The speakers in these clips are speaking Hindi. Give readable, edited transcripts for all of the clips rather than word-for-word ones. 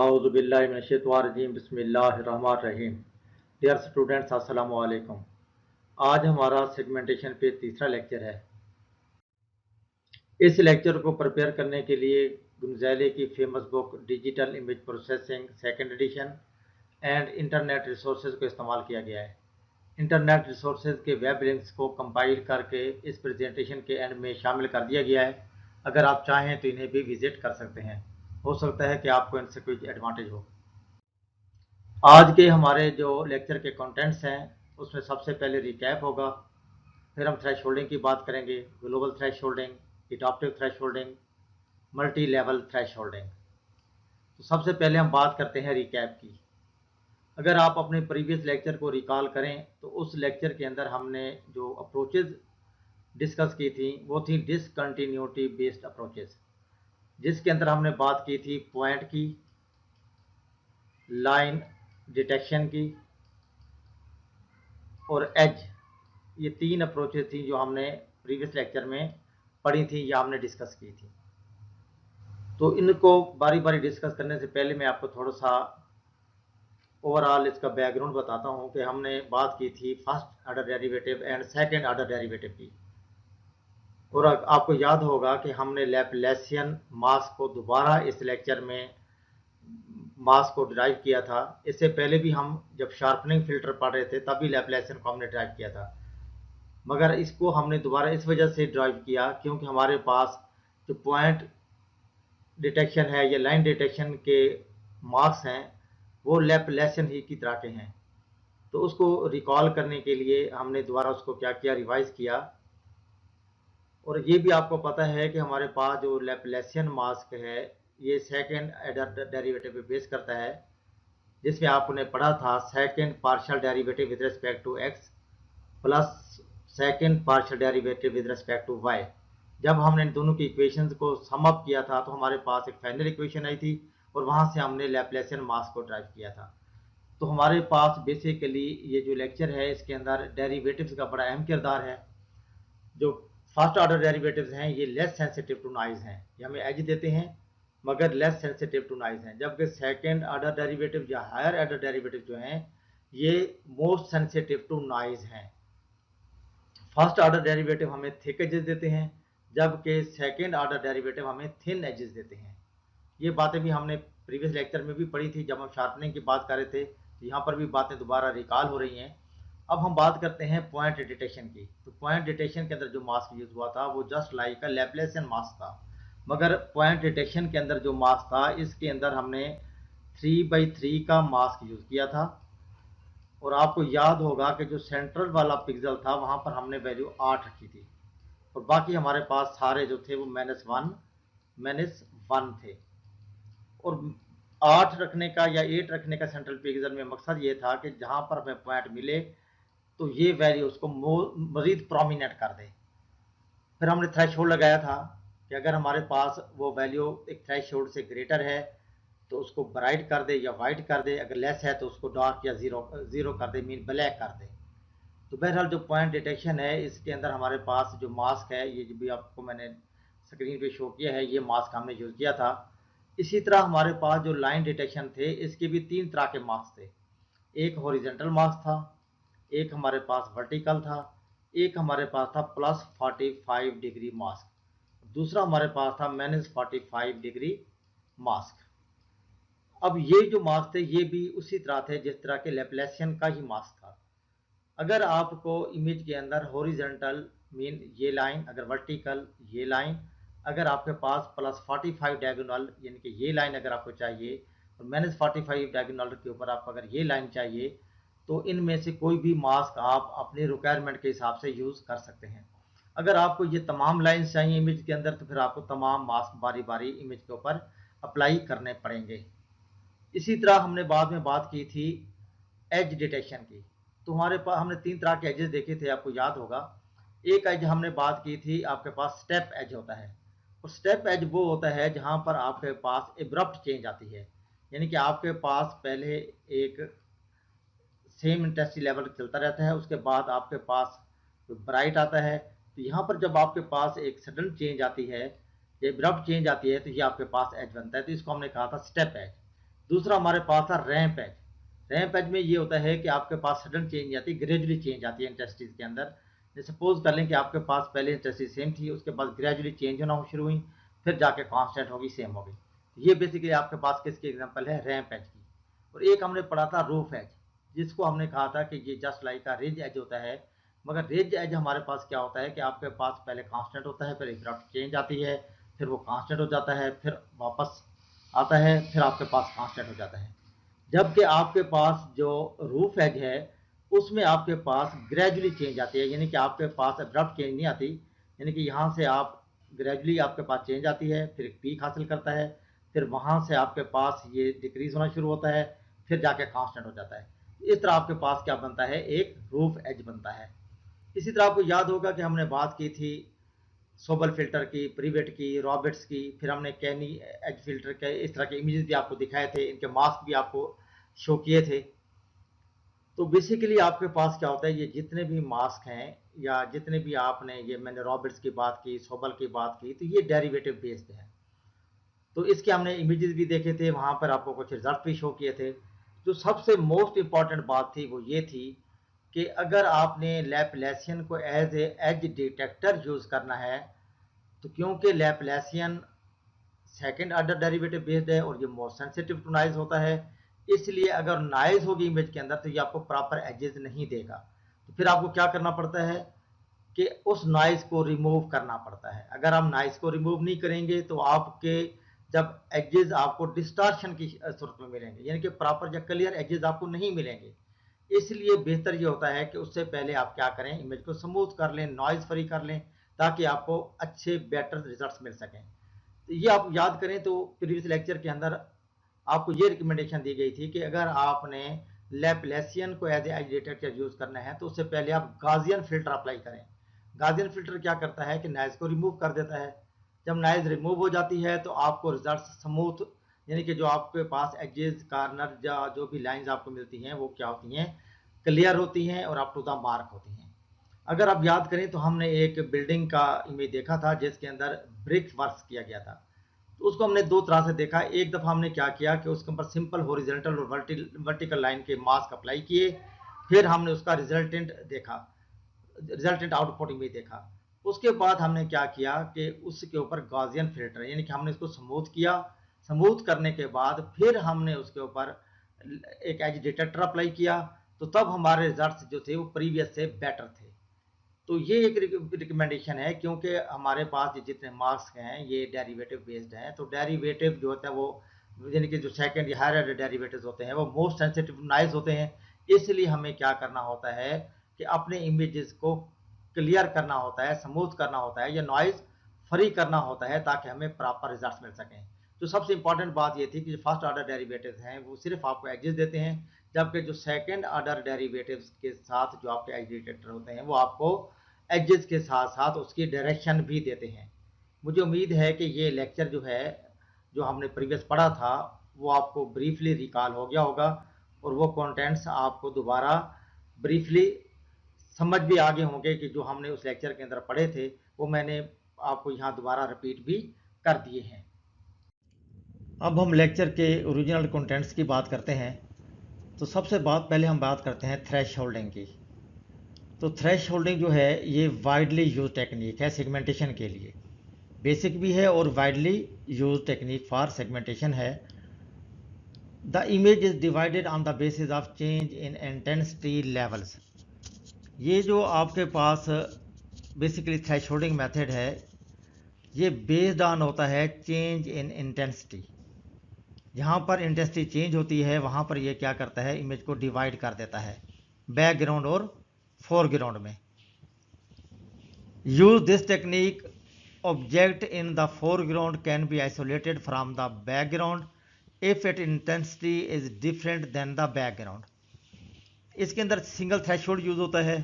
औज़ुबिल्लाहिमिनश्शैतानिर्रजीम बिस्मिल्लाहिर्रहमानिर्रहीम। डियर स्टूडेंट्स, अस्सलामु अलैकुम। आज हमारा सेगमेंटेशन पे तीसरा लेक्चर है। इस लेक्चर को प्रिपेयर करने के लिए गुंजाइली की famous book digital image processing second edition and internet resources को इस्तेमाल किया गया है। इंटरनेट रिसोर्सेज के वेब लिंक्स को कंपाइल करके इस प्रेजेंटेशन के एंड में शामिल कर दिया गया है। अगर आप चाहें तो इन्हें भी विजिट कर सकते हैं। हो सकता है कि आपको इनसे कोई एडवांटेज हो। आज के हमारे जो लेक्चर के कंटेंट्स हैं उसमें सबसे पहले रिकैप होगा, फिर हम थ्रेशोल्डिंग की बात करेंगे, global thresholding, adaptive thresholding, multi level thresholding. तो सबसे पहले हम बात करते हैं रिकैप की। अगर आप अपने प्रीवियस लेक्चर को रिकॉल करें तो उस लेक्चर के अंदर हमने जो अप्रोचेज डिस्कस की थी वो थी डिसकंटिन्यूटी बेस्ड अप्रोचेज, जिसके अंदर हमने बात की थी पॉइंट की, लाइन डिटेक्शन की और एज। ये तीन अप्रोचेज थी जो हमने प्रीवियस लेक्चर में पढ़ी थी या हमने डिस्कस की थी। तो इनको बारी बारी डिस्कस करने से पहले मैं आपको थोड़ा सा ओवरऑल इसका बैकग्राउंड बताता हूँ कि हमने बात की थी first order derivative and second order derivative की। और आपको याद होगा कि हमने लैप्लासियन मास को दोबारा इस लेक्चर में मास को ड्राइव किया था। इससे पहले भी हम जब शार्पनिंग फिल्टर पढ़ रहे थे तब भी लैप्लासियन को हमने ड्राइव किया था, मगर इसको हमने दोबारा इस वजह से ड्राइव किया क्योंकि हमारे पास जो पॉइंट डिटेक्शन है या लाइन डिटेक्शन के मार्क्स हैं वो लैप्लासियन ही की तरह के हैं। तो उसको रिकॉल करने के लिए हमने दोबारा उसको क्या किया, रिवाइज किया। और ये भी आपको पता है कि हमारे पास जो लैप्लासियन मास्क है ये सेकंड ऑर्डर डेरिवेटिव पे बेस करता है, जिसमें आपने पढ़ा था second partial derivative with respect to X plus second partial derivative with respect to Y. जब हमने इन दोनों की इक्वेशंस को सम अप किया था तो हमारे पास एक फाइनल इक्वेशन आई थी और वहां से हमने लैप्लासियन मास्क को ड्राइव किया था। तो हमारे पास बेसिकली ये जो लेक्चर है इसके अंदर डेरिवेटिव्स का बड़ा अहम किरदार है। जो फर्स्ट ऑर्डर डेरिवेटिव्स हैं ये लेस सेंसिटिव टू नॉइज हैं, ये हमें एज देते हैं मगर लेस सेंसिटिव टू नॉइज हैं, जबकि सेकंड ऑर्डर डेरिवेटिव या हायर ऑर्डर डेरिवेटिव जो हैं ये मोस्ट सेंसिटिव टू नॉइज हैं। फर्स्ट ऑर्डर डेरिवेटिव हमें थिक एजेस देते हैं जबकि सेकंड ऑर्डर डेरिवेटिव हमें थिन एजेस देते हैं। ये बातें भी हमने प्रीवियस लेक्चर में भी पढ़ी थी जब हम शार्पनिंग की बात कर रहे थे, तो यहाँ पर भी बातें दोबारा रिकॉल हो रही हैं। अब हम बात करते हैं पॉइंट डिटेक्शन की। तो पॉइंट डिटेक्शन के अंदर जो मास्क यूज हुआ था वो जस्ट लाइक अ लैप्लासियन मास्क था, मगर पॉइंट डिटेक्शन के अंदर जो मास्क था इसके अंदर हमने 3x3 का मास्क यूज किया था। और आपको याद होगा कि जो सेंट्रल वाला पिक्सल था वहां पर हमने वैल्यू 8 रखी थी और बाकी हमारे पास सारे जो थे वो -1 थे। और 8 रखने का या 8 रखने का सेंट्रल पिक्सल में मकसद ये था कि जहां पर हमें पॉइंट मिले तो ये वैल्यू उसको मजीद प्रोमिनेंट कर दे। फिर हमने थ्रेशोल्ड लगाया था कि अगर हमारे पास वो वैल्यू एक थ्रेशोल्ड से ग्रेटर है तो उसको ब्राइट कर दे या वाइट कर दे, अगर लेस है तो उसको डार्क या जीरो कर दे, मीन ब्लैक कर दे। तो बहरहाल जो पॉइंट डिटेक्शन है इसके अंदर हमारे पास जो मास्क है ये जो भी आपको मैंने स्क्रीन पे शो किया है ये मास्क हमने यूज किया था। इसी तरह हमारे पास जो लाइन डिटेक्शन थे इसके भी तीन तरह के मास्क थे। एक हॉरिजेंटल मास्क था, एक हमारे पास वर्टिकल था, एक हमारे पास था +45 डिग्री मास्क, दूसरा हमारे पास था -45 डिग्री मास्क। अब ये जो मास्क थे ये भी उसी तरह थे जिस तरह के लैप्लासियन का ही मास्क था। अगर आपको इमेज के अंदर हॉरिजेंटल मीन ये लाइन, अगर वर्टिकल ये लाइन, अगर आपके पास +45 डायगोनल यानी कि ये लाइन अगर आपको चाहिए और -45 डायगोनल के ऊपर आपको अगर ये लाइन चाहिए तो इनमें से कोई भी मास्क आप अपने रिक्वायरमेंट के हिसाब से यूज़ कर सकते हैं। अगर आपको ये तमाम लाइन्स चाहिए इमेज के अंदर तो फिर आपको तमाम मास्क बारी बारी इमेज के ऊपर अप्लाई करने पड़ेंगे। इसी तरह हमने बाद में बात की थी एज डिटेक्शन की। तो हमारे पास हमने तीन तरह के एजेस देखे थे, आपको याद होगा। एक एज हमने बात की थी आपके पास स्टेप एज होता है, और स्टेप एज वो होता है जहां पर आपके पास एब्रप्ट चेंज आती है, यानी कि आपके पास पहले एक सेम इंटेंसिटी लेवल चलता रहता है, उसके बाद आपके पास ब्राइट आता है। तो यहाँ पर जब आपके पास एक सडन चेंज आती है, एब्रप्ट चेंज आती है, तो ये आपके पास एज बनता है, तो इसको हमने कहा था स्टेप एज। दूसरा हमारे पास था रैंप एज। रैंप एज में ये होता है कि आपके पास सडन चेंज आती है, ग्रेजुअली चेंज आती है इंटेंसिटीज के अंदर। जैसे सपोज कर लें कि आपके पास पहले इंटेंसिटी सेम थी, उसके बाद ग्रेजुअली चेंज होना शुरू हुई, फिर जाके कांस्टेंट होगी, सेम होगी। ये बेसिकली आपके पास किसकी एग्जांपल है, रैंप एज की। और एक हमने पढ़ा था रूफ एज, जिसको हमने कहा था कि ये जस्ट लाइक का रिज एज होता है। मगर रिज एज हमारे पास क्या होता है कि आपके पास पहले कांस्टेंट होता है, फिर एब्रप्ट चेंज आती है, फिर वो कांस्टेंट हो जाता है, फिर वापस आता है, फिर आपके पास कांस्टेंट हो जाता है। जबकि आपके पास जो रूफ एज है उसमें आपके पास ग्रेजुअली चेंज आती है, यानी कि आपके पास अब्रप्ट चेंज नहीं आती, यानी कि यहाँ से आप ग्रेजुअली आपके पास चेंज आती है, फिर एक पीक हासिल करता है, फिर वहाँ से आपके पास ये डिक्रीज होना शुरू होता है, फिर जाके कांस्टेंट हो जाता है। इस तरह आपके पास क्या बनता है, एक रूफ एज बनता है। इसी तरह आपको याद होगा कि हमने बात की थी सोबल फिल्टर की, प्रीवेट की, रॉबर्ट्स की, फिर हमने कैनी एज फिल्टर के इस तरह के इमेजेस भी आपको दिखाए थे, इनके मास्क भी आपको शो किए थे। तो बेसिकली आपके पास क्या होता है, ये जितने भी मास्क हैं या जितने भी आपने, ये मैंने रॉबर्ट्स की बात की, सोबल की बात की, तो ये डेरिवेटिव बेस्ड है। तो इसके हमने इमेजेस भी देखे थे, वहाँ पर आपको कुछ रिजल्ट भी शो किए थे। जो सबसे मोस्ट इंपॉर्टेंट बात थी वो ये थी कि अगर आपने लैप्लासियन को as a edge detector use करना है, तो क्योंकि Laplacian second order derivative based है और ये मोर सेंसिटिव टू नॉइज होता है, इसलिए अगर नॉइज होगी इमेज के अंदर तो ये आपको प्रॉपर एजेस नहीं देगा। तो फिर आपको क्या करना पड़ता है कि उस नॉइज को रिमूव करना पड़ता है। अगर आप नॉइज को रिमूव नहीं करेंगे तो आपके जब एजेस आपको डिस्टॉर्शन की सूरत में मिलेंगे, यानी कि प्रॉपर या क्लियर एजेस आपको नहीं मिलेंगे। इसलिए बेहतर ये होता है कि उससे पहले आप क्या करें, इमेज को स्मूथ कर लें, नॉइज फ्री कर लें, ताकि आपको अच्छे बेटर रिजल्ट्स मिल सकें। तो ये आप याद करें तो प्रीवियस लेक्चर के अंदर आपको ये रिकमेंडेशन दी गई थी कि अगर आपने लैप्लासियन को एज ए डिटेक्टर यूज करना है तो उससे पहले आप गाजियन फिल्टर अप्लाई करें। गाजियन फिल्टर क्या करता है कि नॉइज को रिमूव कर देता है। जब नॉइज रिमूव हो जाती है तो आपको रिजल्ट स्मूथ, यानी कि जो आपके पास एजेस कार्नर या जो भी लाइंस आपको मिलती हैं वो क्या होती हैं, क्लियर होती हैं और अप टू द मार्क होती हैं। अगर आप याद करें तो हमने एक बिल्डिंग का इमेज देखा था जिसके अंदर ब्रिक वर्क किया गया था। तो उसको हमने दो तरह से देखा। एक दफ़ा हमने क्या किया कि उसके ऊपर सिंपल हॉरिजॉन्टल और वर्टिकल लाइन के मास्क अप्लाई किए, फिर हमने उसका रिजल्टेंट देखा, रिजल्टेंट आउटपुट इमेज देखा। उसके बाद हमने क्या किया कि उसके ऊपर गॉसियन फिल्टर, यानी कि हमने इसको स्मूथ किया। स्मूथ करने के बाद फिर हमने उसके ऊपर एक एज डिटेक्टर अप्लाई किया, तो तब हमारे रिजल्ट्स जो थे वो प्रीवियस से बेटर थे। तो ये एक रिकमेंडेशन है, क्योंकि हमारे पास जितने मार्क्स हैं ये डेरिवेटिव बेस्ड हैं, तो डेरिवेटिव जो होता है वो, यानी कि जो सेकंड या हायर ऑर्डर डेरिवेटिव्स होते हैं वो मोस्ट सेंसिटिव नॉइज होते हैं। इसलिए हमें क्या करना होता है कि अपने इमेजेस को क्लियर करना होता है, स्मूथ करना होता है या नॉइज फ्री करना होता है, ताकि हमें प्रॉपर रिजल्ट मिल सकें। तो सबसे इंपॉर्टेंट बात ये थी कि जो फर्स्ट ऑर्डर डेरिवेटिव्स हैं वो सिर्फ आपको एग्जिस्ट देते हैं, जबकि जो सेकंड ऑर्डर डेरिवेटिव्स के साथ जो आपके एग्जीटेटर होते हैं वो आपको एजेस के साथ साथ उसकी डायरेक्शन भी देते हैं। मुझे उम्मीद है कि ये लेक्चर जो है, जो हमने प्रीवियस पढ़ा था, वो आपको ब्रीफली रिकॉल हो गया होगा और वो कंटेंट्स आपको दोबारा ब्रीफली समझ भी आ गए होंगे कि जो हमने उस लेक्चर के अंदर पढ़े थे वो मैंने आपको यहाँ दोबारा रिपीट भी कर दिए हैं। अब हम लेक्चर के ओरिजिनल कंटेंट्स की बात करते हैं। तो सबसे पहले हम बात करते हैं थ्रेश होल्डिंग की। तो थ्रेश होल्डिंग जो है ये वाइडली यूज टेक्निक है सेगमेंटेशन के लिए, बेसिक भी है और widely use technique for segmentation है। The image is divided on the basis of change in intensity levels. ये जो आपके पास बेसिकली थ्रेश होल्डिंग मैथड है ये बेस्ड ऑन होता है चेंज इन इंटेंसिटी। जहाँ पर इंटेंसिटी चेंज होती है वहाँ पर ये क्या करता है, इमेज को डिवाइड कर देता है बैकग्राउंड और फोरग्राउंड में। Use this technique, object in the foreground can be isolated from the background if it intensity is different than the background. इसके अंदर सिंगल थ्रेशोल्ड यूज होता है।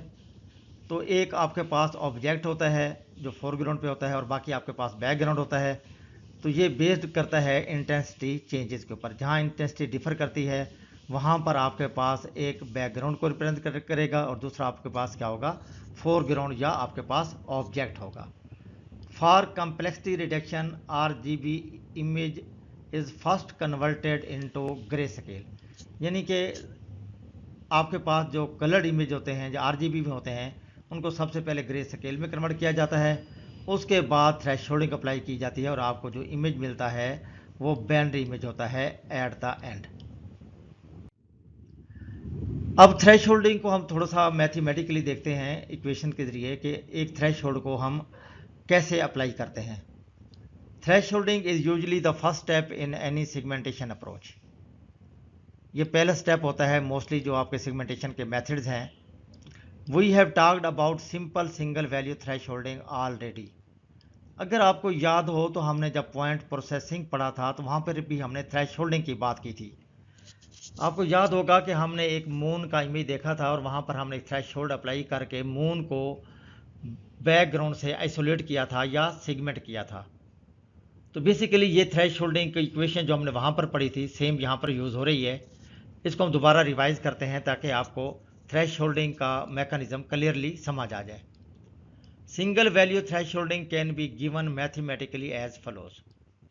तो एक आपके पास ऑब्जेक्ट होता है जो फोरग्राउंड पे होता है और बाकी आपके पास बैकग्राउंड होता है। तो ये बेस्ड करता है इंटेंसिटी चेंजेस के ऊपर। जहाँ इंटेंसिटी डिफर करती है वहाँ पर आपके पास एक बैकग्राउंड को रिप्रेजेंट करेगा और दूसरा आपके पास क्या होगा, फोरग्राउंड या आपके पास ऑब्जेक्ट होगा। For complexity reduction RGB image is first converted into grey scale, यानी कि आपके पास जो कलर्ड इमेज होते हैं, जो RGB में होते हैं, उनको सबसे पहले ग्रे स्केल में कन्वर्ट किया जाता है। उसके बाद थ्रेशोल्डिंग अप्लाई की जाती है और आपको जो इमेज मिलता है वो बाइनरी इमेज होता है एट द एंड। अब थ्रेशोल्डिंग को हम थोड़ा सा मैथमेटिकली देखते हैं इक्वेशन के जरिए कि एक थ्रेशोल्ड को हम कैसे अप्लाई करते हैं। Thresholding is usually the first step in any segmentation approach. ये पहला स्टेप होता है मोस्टली जो आपके सेगमेंटेशन के मेथड्स हैं। We have talked about simple single value thresholding already. अगर आपको याद हो तो हमने जब पॉइंट प्रोसेसिंग पढ़ा था तो वहाँ पर भी हमने थ्रेशोल्डिंग की बात की थी। आपको याद होगा कि हमने एक मून का इमेज देखा था और वहाँ पर हमने थ्रेशोल्ड अप्लाई करके मून को बैकग्राउंड से आइसोलेट किया था या सेगमेंट किया था। तो बेसिकली ये थ्रेशोल्डिंग की इक्वेशन जो हमने वहाँ पर पढ़ी थी सेम यहाँ पर यूज़ हो रही है। इसको हम दोबारा रिवाइज करते हैं ताकि आपको थ्रेशोल्डिंग का मैकेनिज्म क्लियरली समझ आ जाए। Single value thresholding can be given mathematically as follows.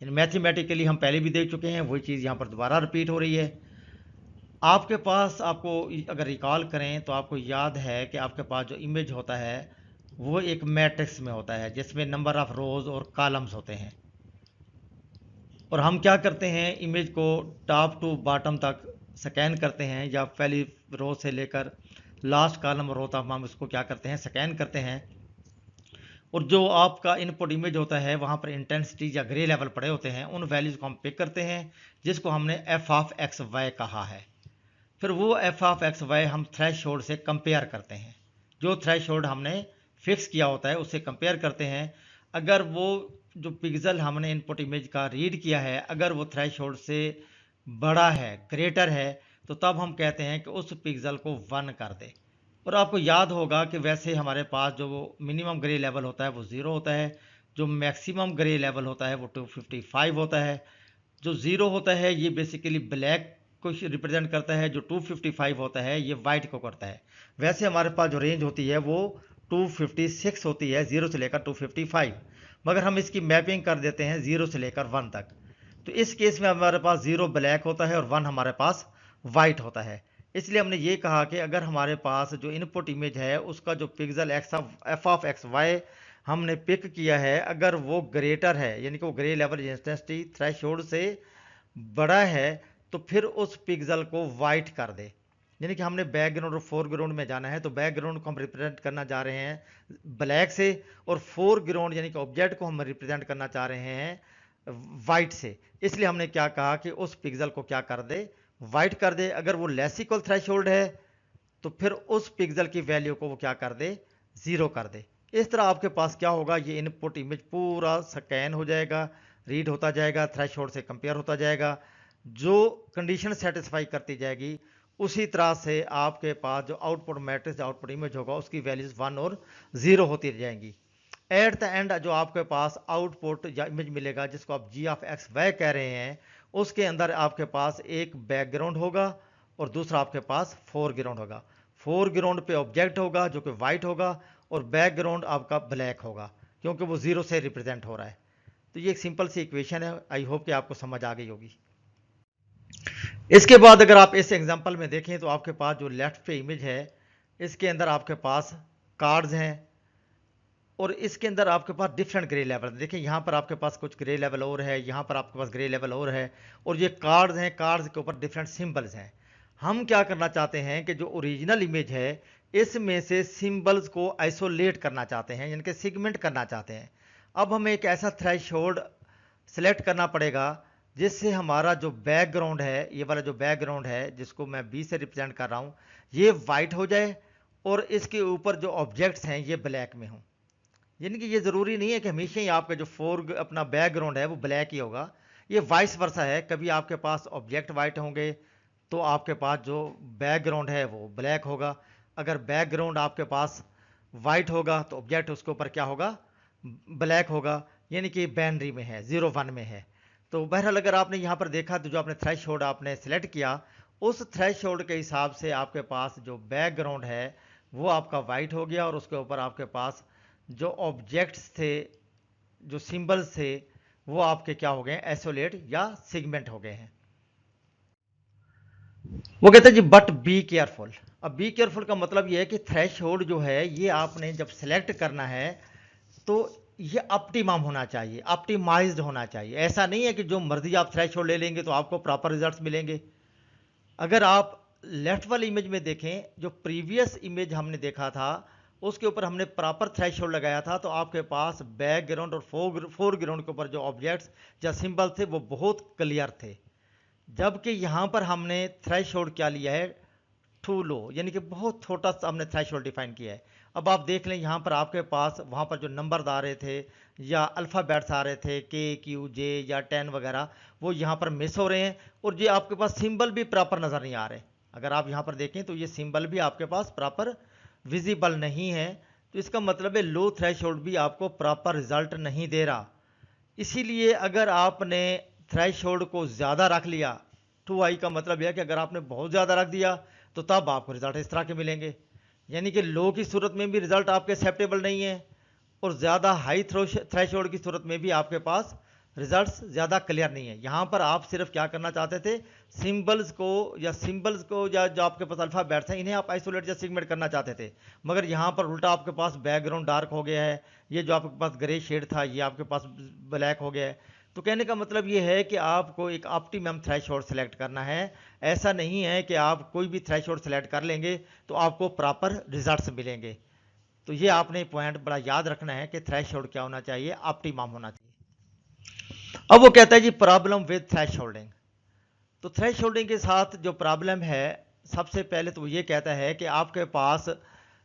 In mathematically हम पहले भी देख चुके हैं, वही चीज़ यहाँ पर दोबारा रिपीट हो रही है। आपके पास, आपको अगर रिकॉल करें तो आपको याद है कि आपके पास जो इमेज होता है वो एक मैट्रिक्स में होता है जिसमें नंबर ऑफ रोज और कॉलम्स होते हैं। और हम क्या करते हैं, इमेज को टॉप टू बॉटम तक स्कैन करते हैं या पहली रो से लेकर लास्ट कॉलम रो तक हम इसको क्या करते हैं, स्कैन करते हैं। और जो आपका इनपुट इमेज होता है वहाँ पर इंटेंसिटी या ग्रे लेवल पड़े होते हैं, उन वैल्यूज़ को हम पिक करते हैं जिसको हमने f(x,y) कहा है। फिर वो f(x,y) हम थ्रेशोल्ड से कंपेयर करते हैं। जो थ्रेशोल्ड हमने फिक्स किया होता है उससे कंपेयर करते हैं। अगर वो जो पिक्सल हमने इनपुट इमेज का रीड किया है अगर वो थ्रेशोल्ड से बड़ा है, ग्रेटर है, तो तब हम कहते हैं कि उस पिक्सल को 1 कर दे। और आपको याद होगा कि वैसे हमारे पास जो वो मिनिमम ग्रे लेवल होता है वो 0 होता है, जो मैक्सिमम ग्रे लेवल होता है वो 255 होता है। जो 0 होता है ये बेसिकली ब्लैक को रिप्रेजेंट करता है, जो 255 होता है ये वाइट को करता है। वैसे हमारे पास जो रेंज होती है वो 256 होती है, 0 से लेकर 255, मगर हम इसकी मैपिंग कर देते हैं 0 से लेकर 1 तक। तो इस केस में हमारे पास 0 ब्लैक होता है और 1 हमारे पास वाइट होता है। इसलिए हमने ये कहा कि अगर हमारे पास जो इनपुट इमेज है उसका जो पिक्सल f(x,y) हमने पिक किया है अगर वो ग्रेटर है, यानी कि वो ग्रे लेवल इंटेंसिटी थ्रेशोल्ड से बड़ा है, तो फिर उस पिक्सल को वाइट कर दे। यानी कि हमने बैकग्राउंड और फोरग्राउंड में जाना है, तो बैकग्राउंड को हम रिप्रेजेंट करना चाह रहे हैं ब्लैक से और फोरग्राउंड यानी कि ऑब्जेक्ट को हम रिप्रेजेंट करना चाह रहे हैं वाइट से। इसलिए हमने क्या कहा कि उस पिक्सल को क्या कर दे, वाइट कर दे। अगर वो लेस इक्वल थ्रेशोल्ड है तो फिर उस पिक्सल की वैल्यू को वो क्या कर दे, 0 कर दे। इस तरह आपके पास क्या होगा, ये इनपुट इमेज पूरा स्कैन हो जाएगा, रीड होता जाएगा, थ्रेशोल्ड से कंपेयर होता जाएगा। जो कंडीशन सेटिस्फाई करती जाएगी उसी तरह से आपके पास जो आउटपुट मैट्रिक्स आउटपुट इमेज होगा उसकी वैल्यूज 1 और 0 होती जाएंगी। एट द एंड जो आपके पास आउटपुट या इमेज मिलेगा जिसको आप g(x,y) कह रहे हैं, उसके अंदर आपके पास एक बैकग्राउंड होगा और दूसरा आपके पास फोरग्राउंड होगा। फोरग्राउंड पे ऑब्जेक्ट होगा जो कि वाइट होगा और बैकग्राउंड आपका ब्लैक होगा क्योंकि वो 0 से रिप्रेजेंट हो रहा है। तो ये एक सिंपल सी इक्वेशन है, आई होप कि आपको समझ आ गई होगी। इसके बाद अगर आप इस एग्जांपल में देखें तो आपके पास जो लेफ्ट पे इमेज है इसके अंदर आपके पास कार्ड्स हैं और इसके अंदर आपके पास डिफरेंट ग्रे लेवल। देखिए यहाँ पर आपके पास कुछ ग्रे लेवल और है, यहाँ पर आपके पास ग्रे लेवल और है, और ये कार्ड्स हैं, कार्ड्स के ऊपर डिफरेंट सिंबल्स हैं। हम क्या करना चाहते हैं कि जो ओरिजिनल इमेज है इसमें से सिंबल्स को आइसोलेट करना चाहते हैं, यानी कि सेगमेंट करना चाहते हैं। अब हमें एक ऐसा थ्रेशोल्ड सेलेक्ट करना पड़ेगा जिससे हमारा जो बैकग्राउंड है, ये वाला जो बैकग्राउंड है जिसको मैं बी से रिप्रेजेंट कर रहा हूँ, ये वाइट हो जाए और इसके ऊपर जो ऑब्जेक्ट्स हैं ये ब्लैक में हों। यानी कि ये ज़रूरी नहीं है कि हमेशा ही आपका जो अपना बैकग्राउंड है वो ब्लैक ही होगा, ये वाइस वर्सा है। कभी आपके पास ऑब्जेक्ट वाइट होंगे तो आपके पास जो बैकग्राउंड है वो ब्लैक होगा। अगर बैकग्राउंड आपके पास वाइट होगा तो ऑब्जेक्ट उसके ऊपर क्या होगा, ब्लैक होगा, यानी कि बाइनरी में है, 0 1 में है। तो बहरहाल अगर आपने यहाँ पर देखा तो जो आपने थ्रेशोल्ड आपने सेलेक्ट किया उस थ्रेशोल्ड के हिसाब से आपके पास जो बैकग्राउंड है वो आपका वाइट हो गया और उसके ऊपर आपके पास जो ऑब्जेक्ट्स थे, जो सिंबल्स थे वो आपके क्या हो गए हैं, आइसोलेट या सेगमेंट हो गए हैं। वो कहते हैं जी बट बी केयरफुल। अब बी केयरफुल का मतलब ये है कि थ्रेशहोल्ड जो है ये आपने जब सेलेक्ट करना है तो ये ऑप्टिमम होना चाहिए, ऑप्टिमाइज्ड होना चाहिए। ऐसा नहीं है कि जो मर्जी आप थ्रेशहोल्ड ले लेंगे तो आपको प्रॉपर रिजल्ट्स मिलेंगे। अगर आप लेफ्ट वाली इमेज में देखें, जो प्रीवियस इमेज हमने देखा था उसके ऊपर हमने प्रॉपर थ्रेशहोल्ड लगाया था, तो आपके पास बैकग्राउंड और फोरग्राउंड के ऊपर जो ऑब्जेक्ट्स या सिंबल थे वो बहुत क्लियर थे। जबकि यहाँ पर हमने थ्रेशहोल्ड क्या लिया है, टू लो, यानी कि बहुत छोटा सा हमने थ्रेशहोल्ड डिफाइन किया है। अब आप देख लें यहाँ पर आपके पास वहाँ पर जो नंबर्स आ रहे थे या अल्फ़ाबेट्स आ रहे थे KQ J या 10 वगैरह, वो यहाँ पर मिस हो रहे हैं और ये आपके पास सिंबल भी प्रॉपर नज़र नहीं आ रहे। अगर आप यहाँ पर देखें तो ये सिंबल भी आपके पास प्रॉपर विजिबल नहीं है। तो इसका मतलब है लो थ्रेशहोल्ड भी आपको प्रॉपर रिजल्ट नहीं दे रहा। इसीलिए अगर आपने थ्रेशहोल्ड को ज़्यादा रख लिया, 2i का मतलब यह है कि अगर आपने बहुत ज़्यादा रख दिया तो तब आपको रिजल्ट इस तरह के मिलेंगे। यानी कि लो की सूरत में भी रिजल्ट आपके एक्सेप्टेबल नहीं है और ज़्यादा हाई थ्रेशहोल्ड की सूरत में भी आपके पास रिजल्ट्स ज़्यादा क्लियर नहीं है। यहाँ पर आप सिर्फ क्या करना चाहते थे, सिंबल्स को या जो आपके पास अल्फ़ाबेट्स हैं इन्हें आप आइसोलेट या सेगमेंट करना चाहते थे, मगर यहाँ पर उल्टा आपके पास बैकग्राउंड डार्क हो गया है, ये जो आपके पास ग्रे शेड था ये आपके पास ब्लैक हो गया है। तो कहने का मतलब ये है कि आपको एक ऑप्टिमम थ्रेशहोल्ड सेलेक्ट करना है। ऐसा नहीं है कि आप कोई भी थ्रेशहोल्ड सेलेक्ट कर लेंगे तो आपको प्रॉपर रिजल्ट्स मिलेंगे। तो ये आपने पॉइंट बड़ा याद रखना है कि थ्रेशहोल्ड क्या होना चाहिए, ऑप्टिमम होना चाहिए। अब वो कहता है जी प्रॉब्लम विद थ्रेशहोल्डिंग। तो थ्रेशहोल्डिंग के साथ जो प्रॉब्लम है, सबसे पहले तो वो ये कहता है कि आपके पास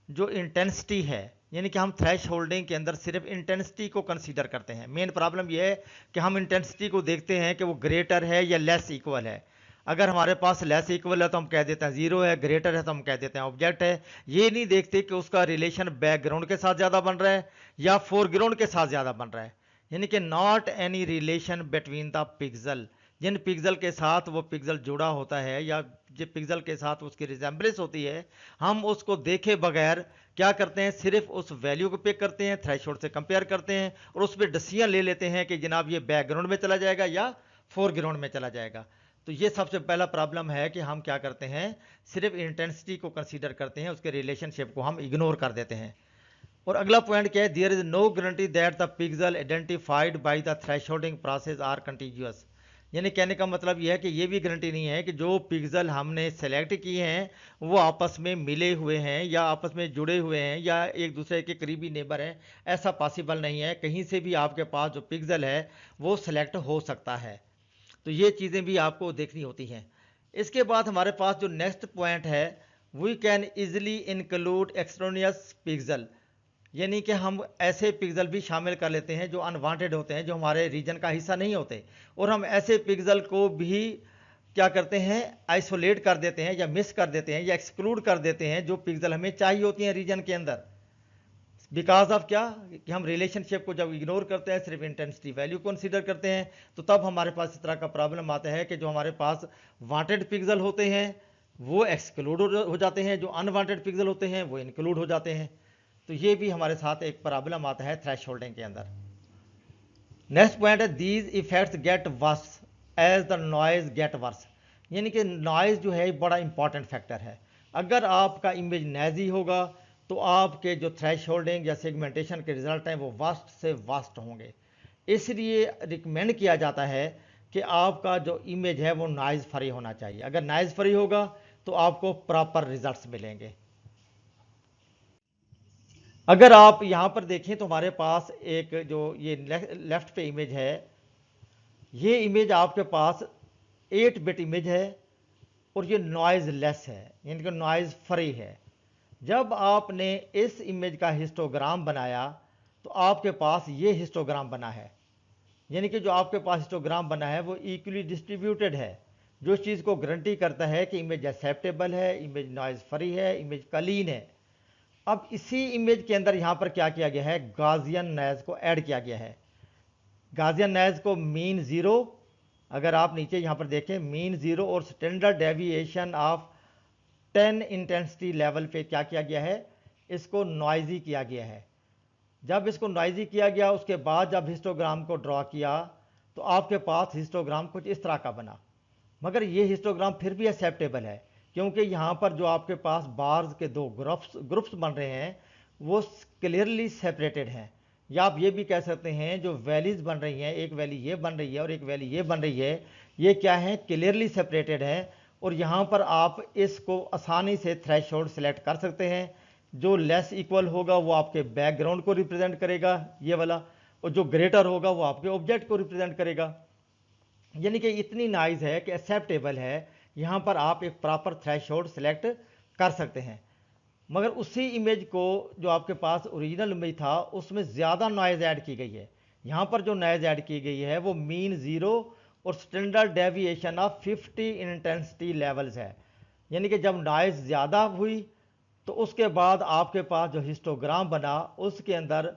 जो इंटेंसिटी है, यानी कि हम थ्रेश होल्डिंग के अंदर सिर्फ इंटेंसिटी को कंसीडर करते हैं। मेन प्रॉब्लम यह है कि हम इंटेंसिटी को देखते हैं कि वो ग्रेटर है या लेस इक्वल है। अगर हमारे पास लेस इक्वल है तो हम कह देते हैं जीरो है, ग्रेटर है तो हम कह देते हैं ऑब्जेक्ट है। ये नहीं देखते कि उसका रिलेशन बैकग्राउंड के साथ ज़्यादा बन रहा है या फोरग्राउंड के साथ ज़्यादा बन रहा है। यानी कि not any relation between the pixel, जिन पिक्सल के साथ वो पिक्सल जुड़ा होता है या जिस पिक्सल के साथ उसकी रिजेंबलेंस होती है, हम उसको देखे बगैर क्या करते हैं, सिर्फ उस वैल्यू को पिक करते हैं, थ्रेशहोल्ड से कंपेयर करते हैं और उस पर डिसीजन ले लेते हैं कि जनाब ये बैकग्राउंड में चला जाएगा या फोरग्राउंड में चला जाएगा। तो ये सबसे पहला प्रॉब्लम है कि हम क्या करते हैं, सिर्फ इंटेंसिटी को कंसीडर करते हैं, उसके रिलेशनशिप को हम इग्नोर कर देते हैं। और अगला पॉइंट क्या है, there is no guarantee that the pixel identified by the thresholding process are continuous. यानी कहने का मतलब यह है कि ये भी गारंटी नहीं है कि जो पिक्सल हमने सेलेक्ट किए हैं वो आपस में मिले हुए हैं या आपस में जुड़े हुए हैं या एक दूसरे के करीबी नेबर हैं। ऐसा पॉसिबल नहीं है, कहीं से भी आपके पास जो पिक्सल है वो सेलेक्ट हो सकता है। तो ये चीज़ें भी आपको देखनी होती हैं। इसके बाद हमारे पास जो नेक्स्ट पॉइंट है, we can easily include extraneous pixel. यानी कि हम ऐसे पिक्सल भी शामिल कर लेते हैं जो अनवांटेड होते हैं, जो हमारे रीजन का हिस्सा नहीं होते, और हम ऐसे पिक्सल को भी क्या करते हैं, आइसोलेट कर देते हैं या मिस कर देते हैं या एक्सक्लूड कर देते हैं जो पिक्सल हमें चाहिए होती हैं रीजन के अंदर। बिकॉज ऑफ क्या, कि हम रिलेशनशिप को जब इग्नोर करते हैं, सिर्फ इंटेंसिटी वैल्यू कंसीडर करते हैं, तो तब हमारे पास इस तरह का प्रॉब्लम आता है कि जो हमारे पास वांटेड पिक्सल होते हैं वो एक्सक्लूड हो जाते हैं, जो अनवांटेड पिक्सल होते हैं वो इंक्लूड हो जाते हैं। तो ये भी हमारे साथ एक प्रॉब्लम आता है थ्रेशहोल्डिंग के अंदर। नेक्स्ट पॉइंट है, these effects get worse as the noise gets worse. यानी कि नॉइज जो है बड़ा इंपॉर्टेंट फैक्टर है। अगर आपका इमेज नॉइजी होगा तो आपके जो थ्रेशहोल्डिंग या सेगमेंटेशन के रिजल्ट हैं वो वास्ट से वास्ट होंगे। इसलिए रिकमेंड किया जाता है कि आपका जो इमेज है वो नॉइज फ्री होना चाहिए। अगर नॉइज फ्री होगा तो आपको प्रॉपर रिजल्ट्स मिलेंगे। अगर आप यहाँ पर देखें तो हमारे पास एक जो ये लेफ्ट पे इमेज है, ये इमेज आपके पास 8 बिट इमेज है और ये नॉइज लेस है, यानी कि नॉइज फ्री है। जब आपने इस इमेज का हिस्टोग्राम बनाया तो आपके पास ये हिस्टोग्राम बना है, यानी कि जो आपके पास हिस्टोग्राम बना है वो इक्वली डिस्ट्रीब्यूटेड है, जो इस चीज़ को गारंटी करता है कि इमेज एक्सेप्टेबल है, इमेज नॉइज फ्री है, इमेज क्लीन है। अब इसी इमेज के अंदर यहाँ पर क्या किया गया है, गाजियन नॉइज को ऐड किया गया है। गाजियन नॉइज को मीन ज़ीरो, अगर आप नीचे यहाँ पर देखें मीन ज़ीरो और standard deviation of 10 intensity level पे क्या किया गया है, इसको नॉइजी किया गया है। जब इसको नॉइजी किया गया उसके बाद जब हिस्टोग्राम को ड्रॉ किया तो आपके पास हिस्टोग्राम कुछ इस तरह का बना। मगर ये हिस्टोग्राम फिर भी एक्सेप्टेबल है, क्योंकि यहाँ पर जो आपके पास बार्स के दो ग्रुप्स बन रहे हैं वो क्लियरली सेपरेटेड हैं। या आप ये भी कह सकते हैं जो वैलीज बन रही हैं, एक वैली ये बन रही है और एक वैली ये बन रही है, ये क्या है, क्लियरली सेपरेटेड है। और यहाँ पर आप इसको आसानी से थ्रेशोल्ड सेलेक्ट कर सकते हैं। जो लेस इक्वल होगा वो आपके बैकग्राउंड को रिप्रेजेंट करेगा, ये वाला, और जो ग्रेटर होगा वो आपके ऑब्जेक्ट को रिप्रेजेंट करेगा। यानी कि इतनी नाइज है कि एक्सेप्टेबल है, यहाँ पर आप एक प्रॉपर थ्रेशोल्ड सेलेक्ट कर सकते हैं। मगर उसी इमेज को जो आपके पास ओरिजिनल इमेज था उसमें ज़्यादा नॉइज़ ऐड की गई है। यहाँ पर जो नॉइज़ ऐड की गई है वो मीन 0 और standard deviation of 50 intensity levels है। यानी कि जब नॉइज़ ज़्यादा हुई तो उसके बाद आपके पास जो हिस्टोग्राम बना उसके अंदर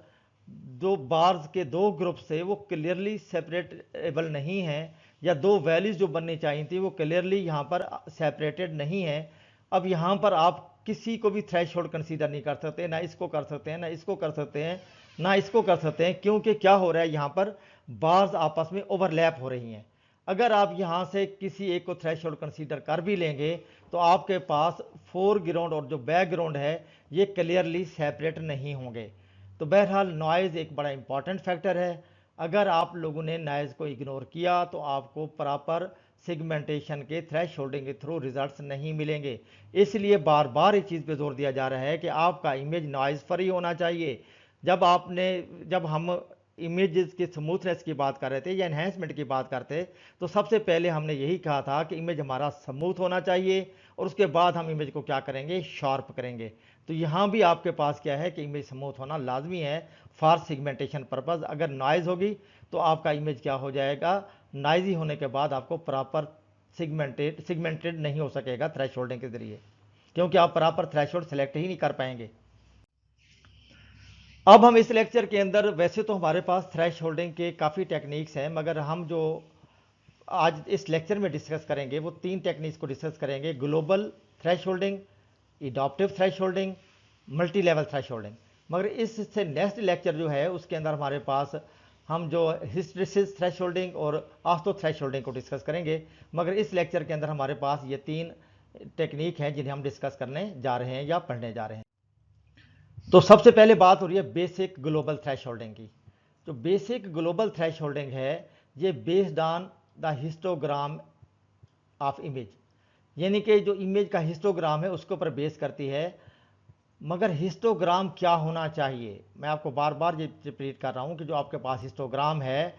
दो बार्स के दो ग्रुप से वो क्लियरली सेपरेटेबल नहीं है, या दो वैल्यूज जो बननी चाहिए थी वो क्लियरली यहाँ पर सेपरेटेड नहीं है। अब यहाँ पर आप किसी को भी थ्रेशोल्ड कंसीडर नहीं कर सकते, ना इसको कर सकते हैं, ना इसको कर सकते हैं, ना इसको कर सकते हैं, क्योंकि क्या हो रहा है, यहाँ पर बार्स आपस में ओवरलैप हो रही हैं। अगर आप यहाँ से किसी एक को थ्रेशोल्ड कंसीडर कर भी लेंगे तो आपके पास फोरग्राउंड और जो बैकग्राउंड है ये क्लियरली सेपरेट नहीं होंगे। तो बहरहाल नॉइज़ एक बड़ा इंपॉर्टेंट फैक्टर है। अगर आप लोगों ने नॉइज़ को इग्नोर किया तो आपको प्रॉपर सेगमेंटेशन के थ्रेशोल्डिंग के थ्रू रिजल्ट्स नहीं मिलेंगे। इसलिए बार बार इस चीज़ पे जोर दिया जा रहा है कि आपका इमेज नॉइज़ फ्री होना चाहिए। जब हम इमेजेस की स्मूथनेस की बात कर रहे थे या एनहेंसमेंट की बात करते, तो सबसे पहले हमने यही कहा था कि इमेज हमारा स्मूथ होना चाहिए और उसके बाद हम इमेज को क्या करेंगे, शार्प करेंगे। तो यहाँ भी आपके पास क्या है कि इमेज स्मूथ होना लाजमी है फॉर सेगमेंटेशन पर्पज़। अगर नॉइज़ होगी तो आपका इमेज क्या हो जाएगा, नॉइज़ी होने के बाद आपको प्रॉपर सेगमेंटेड नहीं हो सकेगा थ्रेशोल्डिंग के जरिए, क्योंकि आप प्रॉपर थ्रेशोल्ड सेलेक्ट ही नहीं कर पाएंगे। अब हम इस लेक्चर के अंदर, वैसे तो हमारे पास थ्रेश होल्डिंग के काफ़ी टेक्निक्स हैं, मगर हम जो आज इस लेक्चर में डिस्कस करेंगे वो 3 टेक्निक्स को डिस्कस करेंगे: global thresholding, adaptive thresholding, multi level thresholding. मगर इससे नेक्स्ट लेक्चर जो है उसके अंदर हमारे पास हम जो हिस्टैरिसीस थ्रेश होल्डिंग और ऑर्थो थ्रेश होल्डिंग को डिस्कस करेंगे। मगर इस लेक्चर के अंदर हमारे पास ये 3 टेक्निक हैं जिन्हें हम डिस्कस करने जा रहे हैं या पढ़ने जा रहे हैं। तो सबसे पहले बात हो रही है बेसिक ग्लोबल थ्रेशोल्डिंग की। जो बेसिक ग्लोबल थ्रेशोल्डिंग है ये based on the histogram of image, यानी कि जो इमेज का हिस्टोग्राम है उसके ऊपर बेस करती है। मगर हिस्टोग्राम क्या होना चाहिए, मैं आपको बार बार ये रिपीट कर रहा हूँ कि जो आपके पास हिस्टोग्राम है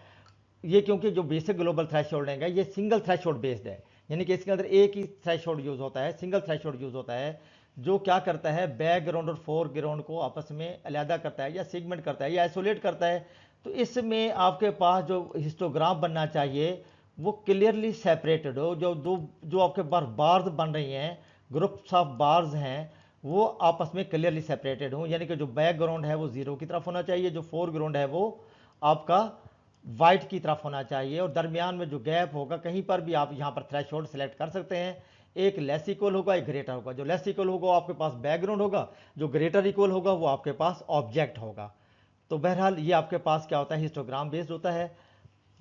ये, क्योंकि जो बेसिक ग्लोबल थ्रेशोल्डिंग है ये सिंगल थ्रेशोल्ड बेस्ड है, यानी कि इसके अंदर एक ही थ्रेशोल्ड यूज़ होता है, सिंगल थ्रेशोल्ड यूज़ होता है, जो क्या करता है बैकग्राउंड और फोरग्राउंड को आपस में अलहदा करता है या सेगमेंट करता है या आइसोलेट करता है। तो इसमें आपके पास जो हिस्टोग्राम बनना चाहिए वो क्लियरली सेपरेटेड हो। जो आपके पास बार्स बन रही हैं, ग्रुप्स ऑफ बार्स हैं, वो आपस में क्लियरली सेपरेटेड हों। यानी कि जो बैकग्राउंड है वो 0 की तरफ होना चाहिए, जो फोरग्राउंड है वो आपका वाइट की तरफ होना चाहिए, और दरमियान में जो गैप होगा कहीं पर भी आप यहाँ पर थ्रेशोल्ड सेलेक्ट कर सकते हैं। एक लेस इक्वल होगा, एक ग्रेटर होगा। जो लेस इक्वल होगा वो आपके पास बैकग्राउंड होगा, जो ग्रेटर इक्वल होगा वो आपके पास ऑब्जेक्ट होगा। तो बहरहाल ये आपके पास क्या होता है, हिस्टोग्राम बेस्ड होता है।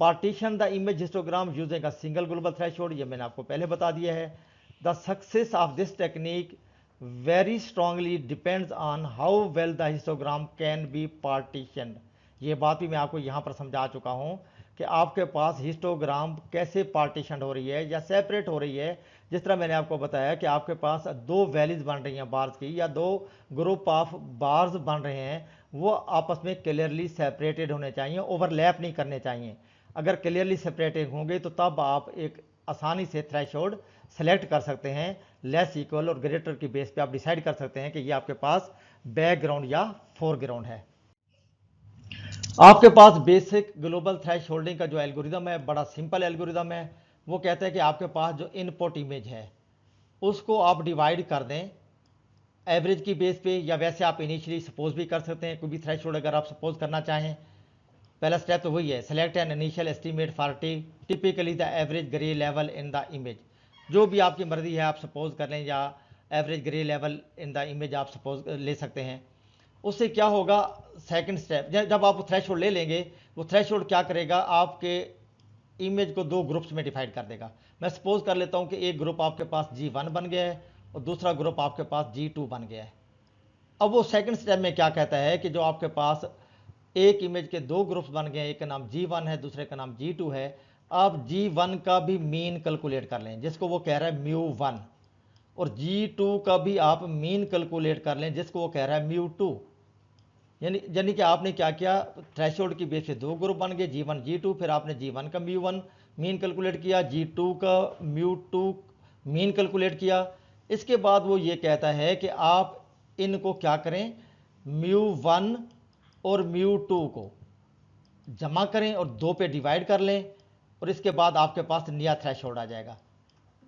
Partition the image histogram using a single global threshold, ये मैंने आपको पहले बता दिया है। The success of this technique very strongly depends on how well the histogram can be partition. ये बात भी मैं आपको यहाँ पर समझा चुका हूँ कि आपके पास हिस्टोग्राम कैसे पार्टीशन हो रही है या सेपरेट हो रही है। जिस तरह मैंने आपको बताया कि आपके पास दो वैलीज बन रही हैं बार्स की, या दो ग्रुप ऑफ बार्स बन रहे हैं, वो आपस में क्लियरली सेपरेटेड होने चाहिए, ओवरलैप नहीं करने चाहिए। अगर क्लियरली सेपरेटेड होंगे तो तब आप एक आसानी से थ्रेशोल्ड सेलेक्ट कर सकते हैं। लेस इक्वल और ग्रेटर की बेस पे आप डिसाइड कर सकते हैं कि ये आपके पास बैकग्राउंड या फोरग्राउंड है। आपके पास बेसिक ग्लोबल थ्रेशोल्डिंग का जो एल्गोरिदम है बड़ा सिंपल एल्गोरिदम है। वो कहता है कि आपके पास जो इनपुट इमेज है उसको आप डिवाइड कर दें एवरेज की बेस पे, या वैसे आप इनिशियली सपोज भी कर सकते हैं कोई भी थ्रेशोल्ड अगर आप सपोज करना चाहें। पहला स्टेप तो वही है, select an initial estimate for typically the average grey level in the image. जो भी आपकी मर्जी है आप सपोज कर लें, या average grey level in the image आप सपोज ले सकते हैं। उससे क्या होगा, सेकंड स्टेप, जब आप थ्रेशोल्ड ले लेंगे वो थ्रेशोल्ड क्या करेगा, आपके इमेज को दो ग्रुप्स में डिवाइड कर देगा। मैं सपोज कर लेता हूं कि एक ग्रुप आपके पास G1 बन गया है और दूसरा ग्रुप आपके पास G2 बन गया है। अब वो सेकंड स्टेप में क्या कहता है कि जो आपके पास एक इमेज के दो ग्रुप्स बन गए, एक का नाम G1 है, दूसरे का नाम G2 है। आप G1 का भी मीन कैलकुलेट कर लें, जिसको वो कह रहा है μ1, और G2 का भी आप मीन कैलकुलेट कर लें, जिसको वो कह रहा है μ2। यानी कि आपने क्या किया, थ्रेशोल्ड की बेस पे दो ग्रुप बन गए, G1 G2, फिर आपने G1 का μ1 मीन कैलकुलेट किया, G2 का μ2 मीन कैलकुलेट किया। इसके बाद वो ये कहता है कि आप इनको क्या करें, μ1 और μ2 को जमा करें और दो पे डिवाइड कर लें, और इसके बाद आपके पास नया थ्रेशोल्ड आ जाएगा,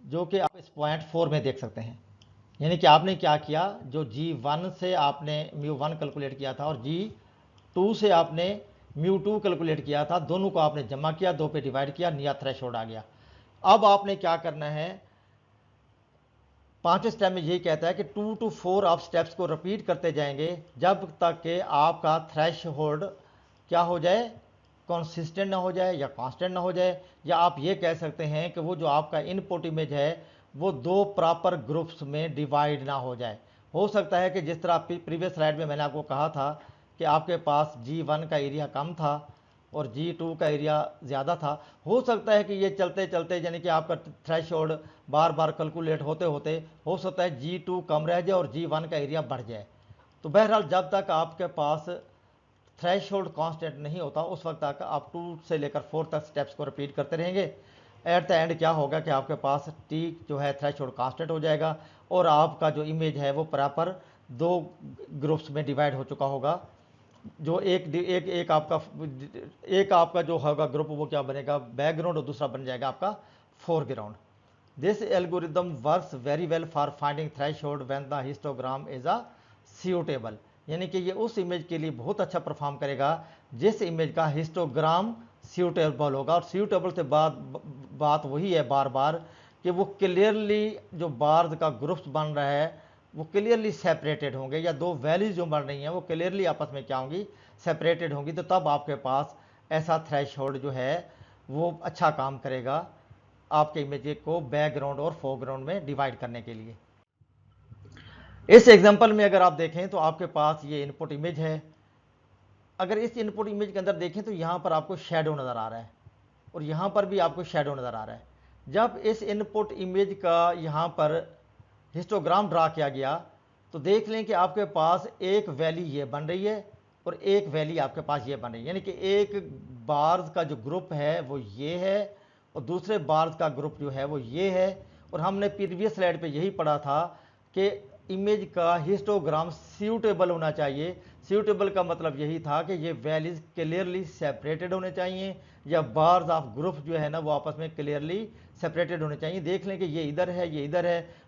जो कि आप इस पॉइंट 4 में देख सकते हैं। यानी कि आपने क्या किया, जो G1 से आपने μ1 कैलकुलेट किया था और G2 से आपने μ2 कैलकुलेट किया था, दोनों को आपने जमा किया, दो पे डिवाइड किया, नया थ्रेशोल्ड आ गया। अब आपने क्या करना है, पांचवें स्टेप में यही कहता है कि 2 to 4 आप स्टेप्स को रिपीट करते जाएंगे जब तक कि आपका थ्रेशोल्ड क्या हो जाए, कंसिस्टेंट ना हो जाए या कांस्टेंट ना हो जाए, या आप ये कह सकते हैं कि वो जो आपका इनपुट इमेज है वो दो प्रॉपर ग्रुप्स में डिवाइड ना हो जाए। हो सकता है कि जिस तरह प्रीवियस स्लाइड में मैंने आपको कहा था कि आपके पास G1 का एरिया कम था और G2 का एरिया ज़्यादा था, हो सकता है कि ये चलते चलते यानी कि आपका थ्रेशोल्ड बार बार कैलकुलेट होते होते हो सकता है G2 कम रह जाए और G1 का एरिया बढ़ जाए। तो बहरहाल जब तक आपके पास थ्रेशोल्ड कांस्टेंट नहीं होता उस वक्त तक आप 2 से लेकर 4 तक स्टेप्स को रिपीट करते रहेंगे। एट द एंड क्या होगा कि आपके पास T जो है थ्रेशोल्ड कांस्टेंट हो जाएगा और आपका जो इमेज है वो प्रॉपर दो ग्रुप्स में डिवाइड हो चुका होगा। जो एक आपका जो होगा ग्रुप वो क्या बनेगा, बैकग्राउंड, और दूसरा बन जाएगा आपका foreground. This algorithm works very well for finding threshold when the histogram is a suitable. यानी कि ये उस इमेज के लिए बहुत अच्छा परफॉर्म करेगा जिस इमेज का हिस्टोग्राम सूटेबल होगा। और सूटेबल से बात वही है बार बार कि वो क्लियरली जो बार्स का ग्रुप्स बन रहा है वो क्लियरली सेपरेटेड होंगे, या दो वैल्यूज जो बन रही हैं वो क्लियरली आपस में क्या होंगी, सेपरेटेड होंगी। तो तब आपके पास ऐसा थ्रेशोल्ड जो है वो अच्छा काम करेगा आपके इमेज को बैकग्राउंड और फोरग्राउंड में डिवाइड करने के लिए। इस एग्जांपल में अगर आप देखें तो आपके पास ये इनपुट इमेज है। अगर इस इनपुट इमेज के अंदर देखें तो यहाँ पर आपको शेडो नज़र आ रहा है और यहाँ पर भी आपको शेडो नज़र आ रहा है। जब इस इनपुट इमेज का यहाँ पर हिस्टोग्राम ड्रा किया गया तो देख लें कि आपके पास एक वैली ये बन रही है और एक वैली आपके पास ये बन रही है। यानी कि एक बार्स का जो ग्रुप है वो ये है और दूसरे बार्स का ग्रुप जो है वो ये है। और हमने प्रीवियस स्लाइड पे यही पढ़ा था कि इमेज का हिस्टोग्राम सूटेबल होना चाहिए। सूटेबल का मतलब यही था कि ये वैल्यूज क्लियरली सेपरेटेड होने चाहिए, या बार्स ऑफ ग्रुप जो है ना वो आपस में क्लियरली सेपरेटेड होने चाहिए। देख लें कि ये इधर है, ये इधर है।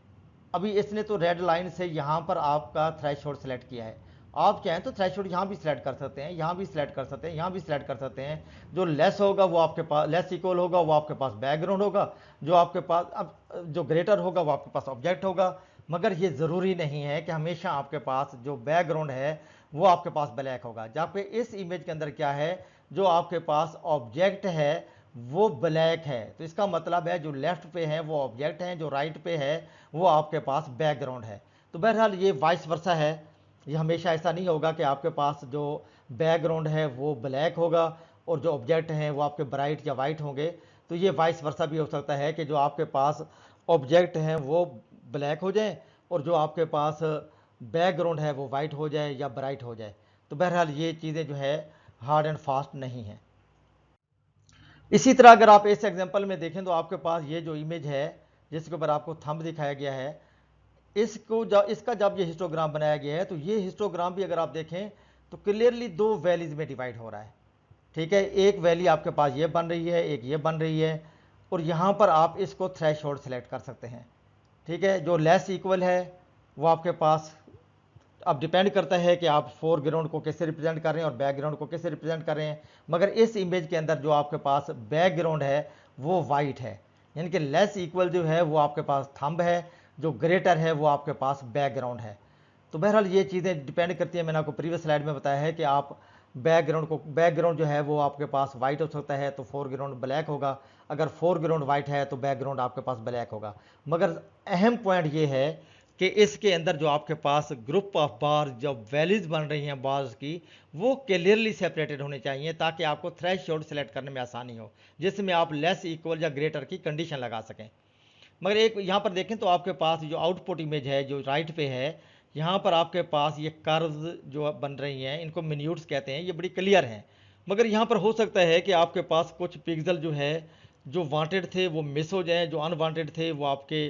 अभी इसने तो रेड लाइन से यहाँ पर आपका थ्रेशोल्ड सेलेक्ट किया है। आप चाहें तो थ्रेशोल्ड यहाँ भी सिलेक्ट कर सकते हैं, यहाँ भी सिलेक्ट कर सकते हैं, यहाँ भी सिलेक्ट कर सकते हैं। जो लेस होगा वो आपके पास लेस इक्वल होगा, वो आपके पास बैकग्राउंड होगा। जो आपके पास अब जो ग्रेटर होगा वो आपके पास ऑब्जेक्ट होगा। मगर ये ज़रूरी नहीं है कि हमेशा आपके पास जो बैकग्राउंड है वो आपके पास ब्लैक होगा। जबकि इस इमेज के अंदर क्या है, जो आपके पास ऑब्जेक्ट है वो ब्लैक है। तो इसका मतलब है जो लेफ्ट पे है वो ऑब्जेक्ट है, जो राइट पे है वो आपके पास बैकग्राउंड है। तो बहरहाल ये वाइस वर्सा है, ये हमेशा ऐसा नहीं होगा कि आपके पास जो बैकग्राउंड है वो ब्लैक होगा और जो ऑब्जेक्ट हैं वो आपके ब्राइट या वाइट होंगे। तो ये वाइस वर्सा भी हो सकता है कि जो आपके पास ऑब्जेक्ट हैं वो ब्लैक हो जाए और जो आपके पास बैकग्राउंड है वो वाइट हो जाए या ब्राइट हो जाए। तो बहरहाल ये चीज़ें जो है हार्ड एंड फास्ट नहीं है। इसी तरह अगर आप इस एग्जांपल में देखें तो आपके पास ये जो इमेज है जिसके ऊपर आपको थंब दिखाया गया है, इसका जब ये हिस्टोग्राम बनाया गया है तो ये हिस्टोग्राम भी अगर आप देखें तो क्लियरली दो वैलीज में डिवाइड हो रहा है। ठीक है, एक वैली आपके पास ये बन रही है, एक ये बन रही है, और यहाँ पर आप इसको थ्रेशोल्ड सेलेक्ट कर सकते हैं। ठीक है, जो लेस इक्वल है वो आपके पास अब डिपेंड करता है कि आप फोरग्राउंड को कैसे रिप्रेजेंट कर रहे हैं और बैकग्राउंड को कैसे रिप्रेजेंट कर रहे हैं। मगर इस इमेज के अंदर जो आपके पास बैकग्राउंड है वो वाइट है, यानी कि लेस इक्वल जो है वो आपके पास थंब है, जो ग्रेटर है वो आपके पास बैकग्राउंड है। तो बहरहाल ये चीज़ें डिपेंड करती हैं, मैंने आपको प्रीवियस स्लाइड में बताया है कि आप बैकग्राउंड जो है वो आपके पास वाइट हो सकता है तो फोरग्राउंड ब्लैक होगा, अगर फोरग्राउंड वाइट है तो बैकग्राउंड आपके पास ब्लैक होगा। मगर अहम पॉइंट ये है कि इसके अंदर जो आपके पास ग्रुप ऑफ बार जो वैल्यूज बन रही हैं बार्स की, वो क्लियरली सेपरेटेड होनी चाहिए ताकि आपको थ्रेशोल्ड सेलेक्ट करने में आसानी हो, जिसमें आप लेस इक्वल या ग्रेटर की कंडीशन लगा सकें। मगर एक यहाँ पर देखें तो आपके पास जो आउटपुट इमेज है जो राइट पे है, यहाँ पर आपके पास ये कर्व्स जो बन रही हैं इनको मिन्यूट्स कहते हैं, ये बड़ी क्लियर हैं। मगर यहाँ पर हो सकता है कि आपके पास कुछ पिक्सल जो है जो वांटेड थे वो मिस हो जाएं, जो अनवांटेड थे वो आपके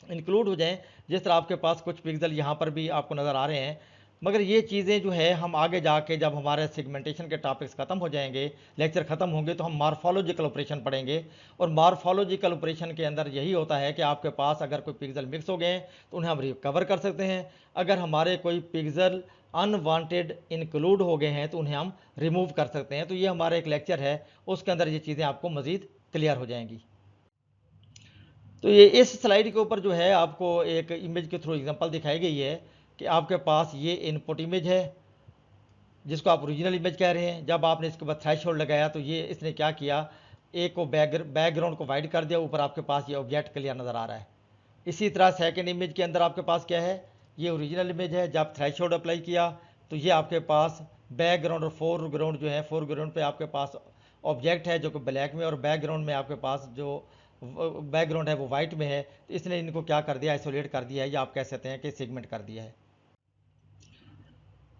इंक्लूड हो जाएं। जिस तरह आपके पास कुछ पिक्सल यहाँ पर भी आपको नज़र आ रहे हैं। मगर ये चीज़ें जो है हम आगे जाके जब हमारे सेगमेंटेशन के टॉपिक्स ख़त्म हो जाएंगे, लेक्चर ख़त्म होंगे, तो हम मार्फोलॉजिकल ऑपरेशन पढ़ेंगे। और मार्फोलॉजिकल ऑपरेशन के अंदर यही होता है कि आपके पास अगर कोई पिक्सल मिक्स हो गए तो उन्हें हम रिकवर कर सकते हैं, अगर हमारे कोई पिक्सल अनवांटेड इंक्लूड हो गए हैं तो उन्हें हम रिमूव कर सकते हैं। तो ये हमारा एक लेक्चर है, उसके अंदर ये चीज़ें आपको मज़ीद क्लियर हो जाएंगी। तो ये इस स्लाइड के ऊपर जो है आपको एक इमेज के थ्रू एग्जांपल दिखाई गई है कि आपके पास ये इनपुट इमेज है जिसको आप ओरिजिनल इमेज कह रहे हैं। जब आपने इसके ऊपर थ्रेशोल्ड लगाया तो ये इसने क्या किया, एक को बैकग्राउंड को वाइड कर दिया, ऊपर आपके पास ये ऑब्जेक्ट क्लियर नज़र आ रहा है। इसी तरह सेकेंड इमेज के अंदर आपके पास क्या है, ये ओरिजिनल इमेज है, जब थ्रेशोल्ड अप्लाई किया तो ये आपके पास बैकग्राउंड और फोरग्राउंड जो है, फोरग्राउंड पे आपके पास ऑब्जेक्ट है जो कि ब्लैक में, और बैकग्राउंड में आपके पास जो बैकग्राउंड है वो वाइट में है। तो इसने इनको क्या कर दिया, आइसोलेट कर दिया है, या आप कह सकते हैं कि सेगमेंट कर दिया है।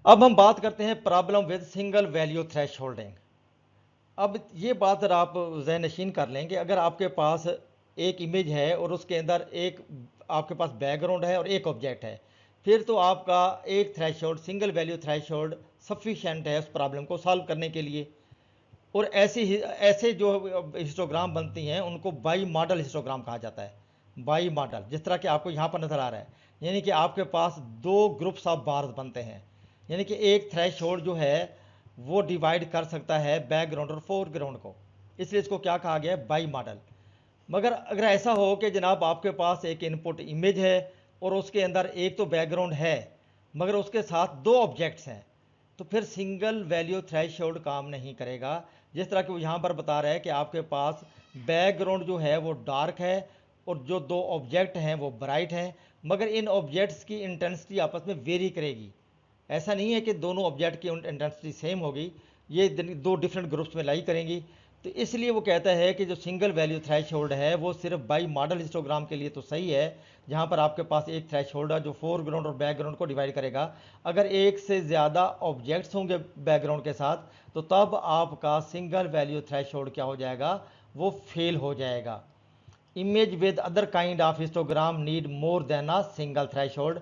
अब हम बात करते हैं problem with single value thresholding. अब ये बात आप ज़हन नशीन कर लें कि अगर आपके पास एक इमेज है और उसके अंदर एक आपके पास बैकग्राउंड है और एक ऑब्जेक्ट है, फिर तो आपका एक threshold, single value threshold sufficient है उस प्रॉब्लम को सॉल्व करने के लिए। और ऐसे जो हिस्टोग्राम बनती हैं उनको बाई मॉडल हिस्टोग्राम कहा जाता है। बाई मॉडल, जिस तरह कि आपको यहाँ पर नज़र आ रहा है, यानी कि आपके पास दो ग्रुप्स ऑफ बार्स बनते हैं, यानी कि एक थ्रेशोल्ड जो है वो डिवाइड कर सकता है बैकग्राउंड और फोरग्राउंड को, इसलिए इसको क्या कहा गया है, बाई मॉडल। मगर अगर ऐसा हो कि जनाब आपके पास एक इनपुट इमेज है और उसके अंदर एक तो बैकग्राउंड है मगर उसके साथ दो ऑब्जेक्ट्स हैं, तो फिर सिंगल वैल्यू थ्रेशोल्ड काम नहीं करेगा। जिस तरह कि वो यहाँ पर बता रहा है कि आपके पास बैकग्राउंड जो है वो डार्क है और जो दो ऑब्जेक्ट हैं वो ब्राइट हैं, मगर इन ऑब्जेक्ट्स की इंटेंसिटी आपस में वेरी करेगी। ऐसा नहीं है कि दोनों ऑब्जेक्ट की इंटेंसिटी सेम होगी, ये दो डिफरेंट ग्रुप्स में लाई करेंगी। तो इसलिए वो कहता है कि जो सिंगल वैल्यू थ्रेशोल्ड है वो सिर्फ बाई मॉडल हिस्टोग्राम के लिए तो सही है, जहाँ पर आपके पास एक थ्रेशोल्ड है जो फोरग्राउंड और बैकग्राउंड को डिवाइड करेगा। अगर एक से ज़्यादा ऑब्जेक्ट्स होंगे बैकग्राउंड के साथ तो तब आपका सिंगल वैल्यू थ्रेशोल्ड क्या हो जाएगा, वो फेल हो जाएगा। Image with other kind of histogram need more than a single threshold.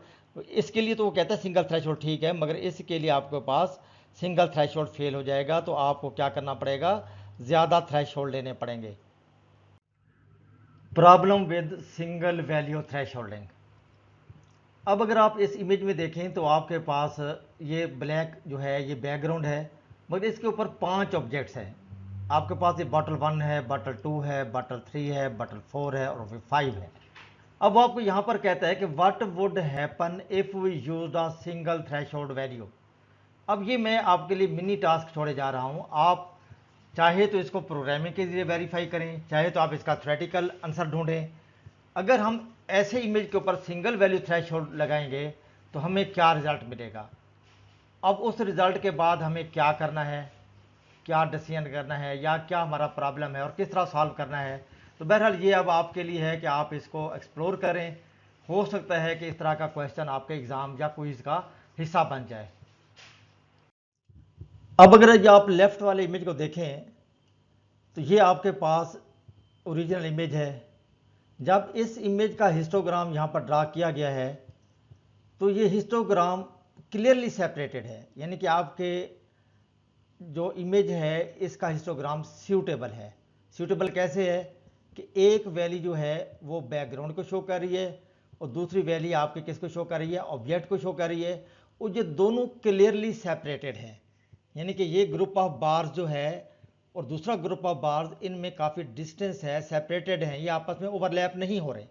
इसके लिए तो वो कहता है सिंगल थ्रेशोल्ड ठीक है, मगर इसके लिए आपके पास सिंगल थ्रेशोल्ड फेल हो जाएगा, तो आपको क्या करना पड़ेगा, ज़्यादा थ्रेशोल्ड लेने पड़ेंगे। Problem with single value thresholding. अब अगर आप इस इमेज में देखें तो आपके पास ये ब्लैक जो है ये बैकग्राउंड है, मगर इसके ऊपर 5 ऑब्जेक्ट्स हैं। आपके पास ये बॉटल 1 है, बॉटल 2 है, बॉटल 3 है, बॉटल 4 है और फिर 5 है। अब वो आपको यहाँ पर कहता है कि what would happen if we use a single threshold value. अब ये मैं आपके लिए मिनी टास्क छोड़े जा रहा हूँ, आप चाहे तो इसको प्रोग्रामिंग के जरिए वेरीफाई करें, चाहे तो आप इसका थ्योरेटिकल आंसर ढूंढें। अगर हम ऐसे इमेज के ऊपर सिंगल वैल्यू थ्रेशोल्ड लगाएंगे तो हमें क्या रिजल्ट मिलेगा। अब उस रिजल्ट के बाद हमें क्या करना है, क्या डिसीजन करना है, या क्या हमारा प्रॉब्लम है और किस तरह सॉल्व करना है, तो बहरहाल ये अब आपके लिए है कि आप इसको एक्सप्लोर करें। हो सकता है कि इस तरह का क्वेश्चन आपके एग्ज़ाम या क्विज का हिस्सा बन जाए। अब अगर जो आप लेफ्ट वाले इमेज को देखें तो ये आपके पास ओरिजिनल इमेज है। जब इस इमेज का हिस्टोग्राम यहाँ पर ड्रा किया गया है तो ये हिस्टोग्राम क्लियरली सेपरेटेड है, यानी कि आपके जो इमेज है इसका हिस्टोग्राम सूटेबल है। सूटेबल कैसे है कि एक वैल्यू जो है वो बैकग्राउंड को शो कर रही है और दूसरी वैल्यू आपके किसको शो कर रही है, ऑब्जेक्ट को शो कर रही है, और ये दोनों क्लियरली सेपरेटेड है। यानी कि ये ग्रुप ऑफ बार्स जो है और दूसरा ग्रुप ऑफ बार्स, इनमें काफ़ी डिस्टेंस है, सेपरेटेड हैं, ये आपस में ओवरलैप नहीं हो रहे।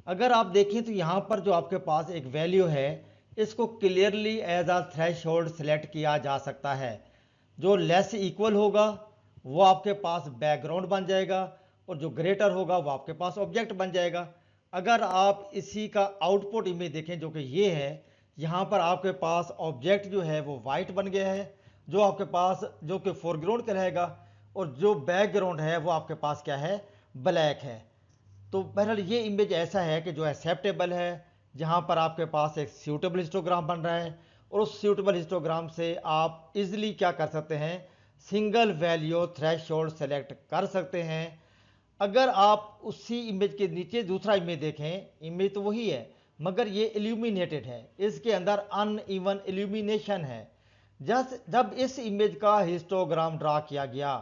अगर आप देखें तो यहाँ पर जो आपके पास एक वैल्यू है इसको clearly as a threshold select किया जा सकता है। जो लेस इक्वल होगा वो आपके पास बैकग्राउंड बन जाएगा, और जो ग्रेटर होगा वो आपके पास ऑब्जेक्ट बन जाएगा। अगर आप इसी का आउटपुट इमेज देखें जो कि ये है, यहाँ पर आपके पास ऑब्जेक्ट जो है वो वाइट बन गया है, जो आपके पास जो कि फोरग्राउंड का रहेगा, और जो बैकग्राउंड है वो आपके पास क्या है, ब्लैक है। तो बहरहाल ये इमेज ऐसा है कि जो एक्सेप्टेबल है, जहाँ पर आपके पास एक सूटेबल हिस्टोग्राम बन रहा है, और उस सूटेबल हिस्टोग्राम से आप इजीली क्या कर सकते हैं, सिंगल वैल्यू थ्रेशोल्ड सेलेक्ट कर सकते हैं। अगर आप उसी इमेज के नीचे दूसरा इमेज देखें, इमेज तो वही है मगर ये इल्यूमिनेटेड है, इसके अंदर अनइवन इल्यूमिनेशन है। जब इस इमेज का हिस्टोग्राम ड्रा किया गया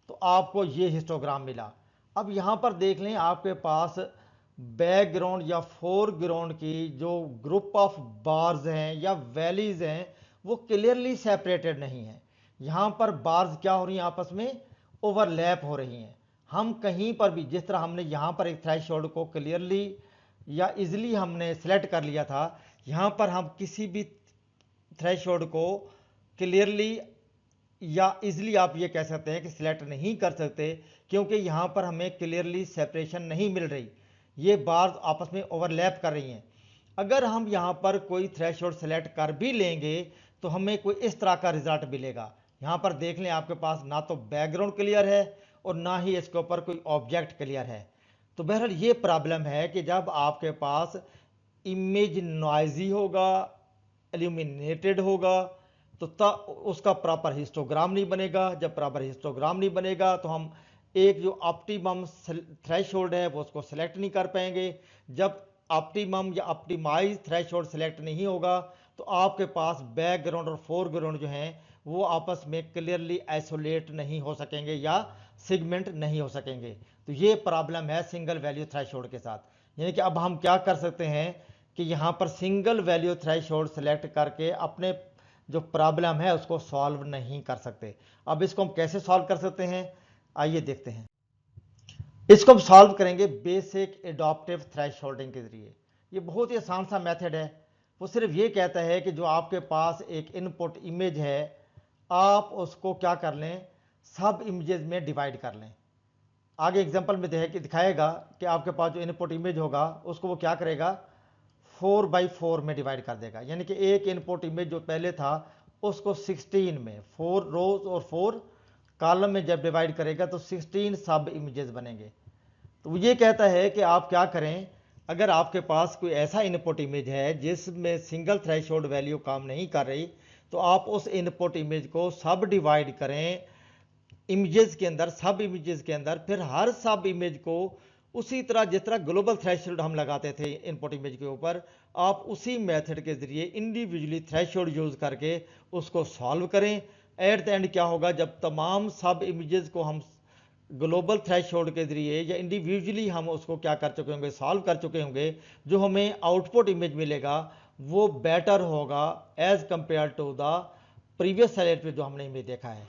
तो आपको ये हिस्टोग्राम मिला। अब यहाँ पर देख लें, आपके पास बैकग्राउंड या फोरग्राउंड की जो ग्रुप ऑफ बार्स हैं या वैलीज हैं वो क्लियरली सेपरेटेड नहीं है। यहाँ पर बार्स क्या हो रही हैं, आपस में ओवरलैप हो रही हैं। हम कहीं पर भी, जिस तरह हमने यहाँ पर एक थ्रेशोल्ड को क्लियरली या इजीली हमने सेलेक्ट कर लिया था, यहाँ पर हम किसी भी थ्रेशोल्ड को क्लियरली या इजीली आप ये कह सकते हैं कि सिलेक्ट नहीं कर सकते, क्योंकि यहाँ पर हमें क्लियरली सेपरेशन नहीं मिल रही, ये बार्स आपस में ओवरलैप कर रही हैं। अगर हम यहाँ पर कोई थ्रेशोल्ड सेलेक्ट कर भी लेंगे तो हमें कोई इस तरह का रिजल्ट मिलेगा। यहाँ पर देख लें, आपके पास ना तो बैकग्राउंड क्लियर है और ना ही इसके ऊपर कोई ऑब्जेक्ट क्लियर है। तो बहरहाल ये प्रॉब्लम है कि जब आपके पास इमेज नॉइजी होगा, एल्यूमिनेटेड होगा, तो उसका प्रॉपर हिस्टोग्राम नहीं बनेगा। जब प्रॉपर हिस्टोग्राम नहीं बनेगा तो हम एक जो ऑप्टिमम थ्रेशोल्ड है वो उसको सेलेक्ट नहीं कर पाएंगे। जब ऑप्टिमम या ऑप्टिमाइज थ्रेशोल्ड सेलेक्ट नहीं होगा तो आपके पास बैकग्राउंड और फोरग्राउंड जो हैं वो आपस में क्लियरली आइसोलेट नहीं हो सकेंगे या सिगमेंट नहीं हो सकेंगे। तो ये प्रॉब्लम है सिंगल वैल्यू थ्रेशोल्ड के साथ। यानी कि अब हम क्या कर सकते हैं कि यहाँ पर सिंगल वैल्यू थ्रेशोल्ड सेलेक्ट करके अपने जो प्रॉब्लम है उसको सॉल्व नहीं कर सकते। अब इसको हम कैसे सॉल्व कर सकते हैं, आइए देखते हैं। इसको हम सॉल्व करेंगे बेसिक एडॉप्टिव थ्रेशोल्डिंग के जरिए। ये बहुत ही आसान सा मेथड है। वो सिर्फ ये कहता है कि जो आपके पास एक इनपुट इमेज है, आप उसको क्या कर लें, सब इमेजेस में डिवाइड कर लें। आगे एग्जांपल में दिखाएगा कि आपके पास जो इनपुट इमेज होगा उसको वो क्या करेगा, 4x4 में डिवाइड कर देगा। यानी कि एक इनपुट इमेज जो पहले था उसको 16 में 4 रोज और 4 कॉलम में जब डिवाइड करेगा तो 16 सब इमेजेस बनेंगे। तो ये कहता है कि आप क्या करें, अगर आपके पास कोई ऐसा इनपुट इमेज है जिसमें सिंगल थ्रेशोल्ड वैल्यू काम नहीं कर रही, तो आप उस इनपुट इमेज को सब डिवाइड करें इमेजेस के अंदर, सब इमेजेस के अंदर। फिर हर सब इमेज को उसी तरह जिस तरह ग्लोबल थ्रेशोल्ड हम लगाते थे इनपुट इमेज के ऊपर, आप उसी मेथड के जरिए इंडिविजुअली थ्रेशोल्ड यूज करके उसको सॉल्व करें। एट द एंड क्या होगा, जब तमाम सब इमेजेस को हम ग्लोबल थ्रेशोल्ड के जरिए या इंडिविजुअली हम उसको क्या कर चुके होंगे, सॉल्व कर चुके होंगे, जो हमें आउटपुट इमेज मिलेगा वो बेटर होगा as compare to the previous slide पे जो हमने इमेज देखा है।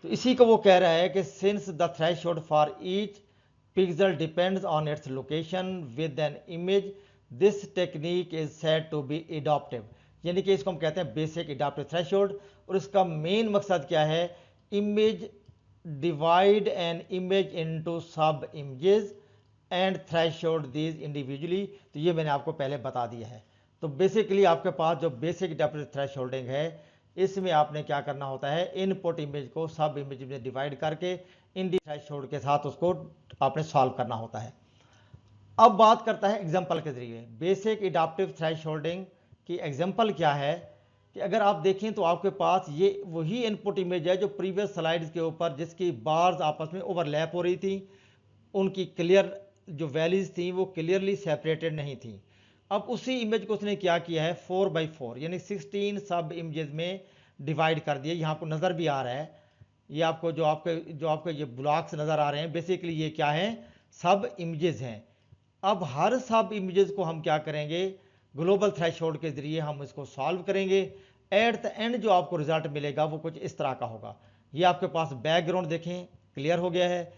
तो इसी को वो कह रहा है कि since the threshold for each pixel depends on its location with an image, this technique is said to be adaptive. यानी कि इसको हम कहते हैं बेसिक एडॉप्टिव थ्रेशोल्ड। और इसका मेन मकसद क्या है, image divide an image into सब images and threshold these individually. तो ये मैंने आपको पहले बता दिया है। तो बेसिकली आपके पास जो बेसिक एडॉप्टिव थ्रेशोल्डिंग है, इसमें आपने क्या करना होता है, इनपुट इमेज को सब इमेज में डिवाइड करके इंडी थ्रेशोल्ड के साथ उसको आपने सॉल्व करना होता है। अब बात करता है एग्जांपल के जरिए। बेसिक एडॉप्टिव थ्रेशोल्डिंग की एग्जांपल क्या है कि अगर आप देखें तो आपके पास ये वही इनपुट इमेज है जो प्रीवियस स्लाइड्स के ऊपर जिसकी बार्स आपस में ओवरलैप हो रही थी, उनकी क्लियर जो वैल्यूज थी वो क्लियरली सेपरेटेड नहीं थी। अब उसी इमेज को उसने क्या किया है, 4x4 यानी 16 सब इमेजेस में डिवाइड कर दिया। यहाँ आपको नज़र भी आ रहा है, ये आपको जो आपके ये ब्लॉक्स नज़र आ रहे हैं, बेसिकली ये क्या है, सब इमेजेस हैं। अब हर सब इमेजेस को हम क्या करेंगे, ग्लोबल थ्रेशोल्ड के जरिए हम इसको सॉल्व करेंगे। एट द एंड जो आपको रिजल्ट मिलेगा वो कुछ इस तरह का होगा। ये आपके पास बैकग्राउंड देखें क्लियर हो गया है,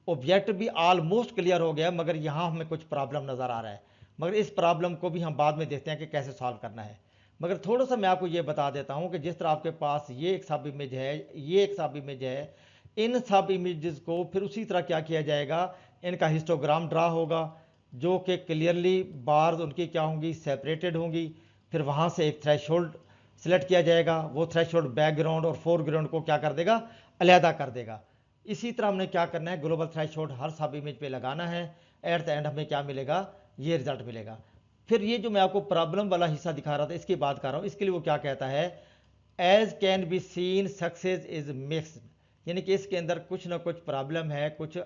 ऑब्जेक्ट भी ऑलमोस्ट क्लियर हो गया है, मगर यहाँ हमें कुछ प्रॉब्लम नज़र आ रहा है। मगर इस प्रॉब्लम को भी हम बाद में देखते हैं कि कैसे सॉल्व करना है। मगर थोड़ा सा मैं आपको ये बता देता हूँ कि जिस तरह आपके पास ये एक सब इमेज है, ये एक सब इमेज है, इन सब इमेजेस को फिर उसी तरह क्या किया जाएगा, इनका हिस्टोग्राम ड्रा होगा, जो कि क्लियरली बार्स उनकी क्या होंगी, सेपरेटेड होंगी। फिर वहाँ से एक थ्रेशोल्ड सिलेक्ट किया जाएगा, वो थ्रेशोल्ड बैकग्राउंड और फोरग्राउंड को क्या कर देगा, अलहदा कर देगा। इसी तरह हमने क्या करना है, ग्लोबल थ्रेशोल्ड हर सब इमेज पे लगाना है। एट द एंड हमें क्या मिलेगा, ये रिजल्ट मिलेगा। फिर ये जो मैं आपको प्रॉब्लम वाला हिस्सा दिखा रहा था, इसकी बात कर रहा हूँ, इसके लिए वो क्या कहता है, as can be seen success is mixed, यानी कि इसके अंदर कुछ ना कुछ प्रॉब्लम है, कुछ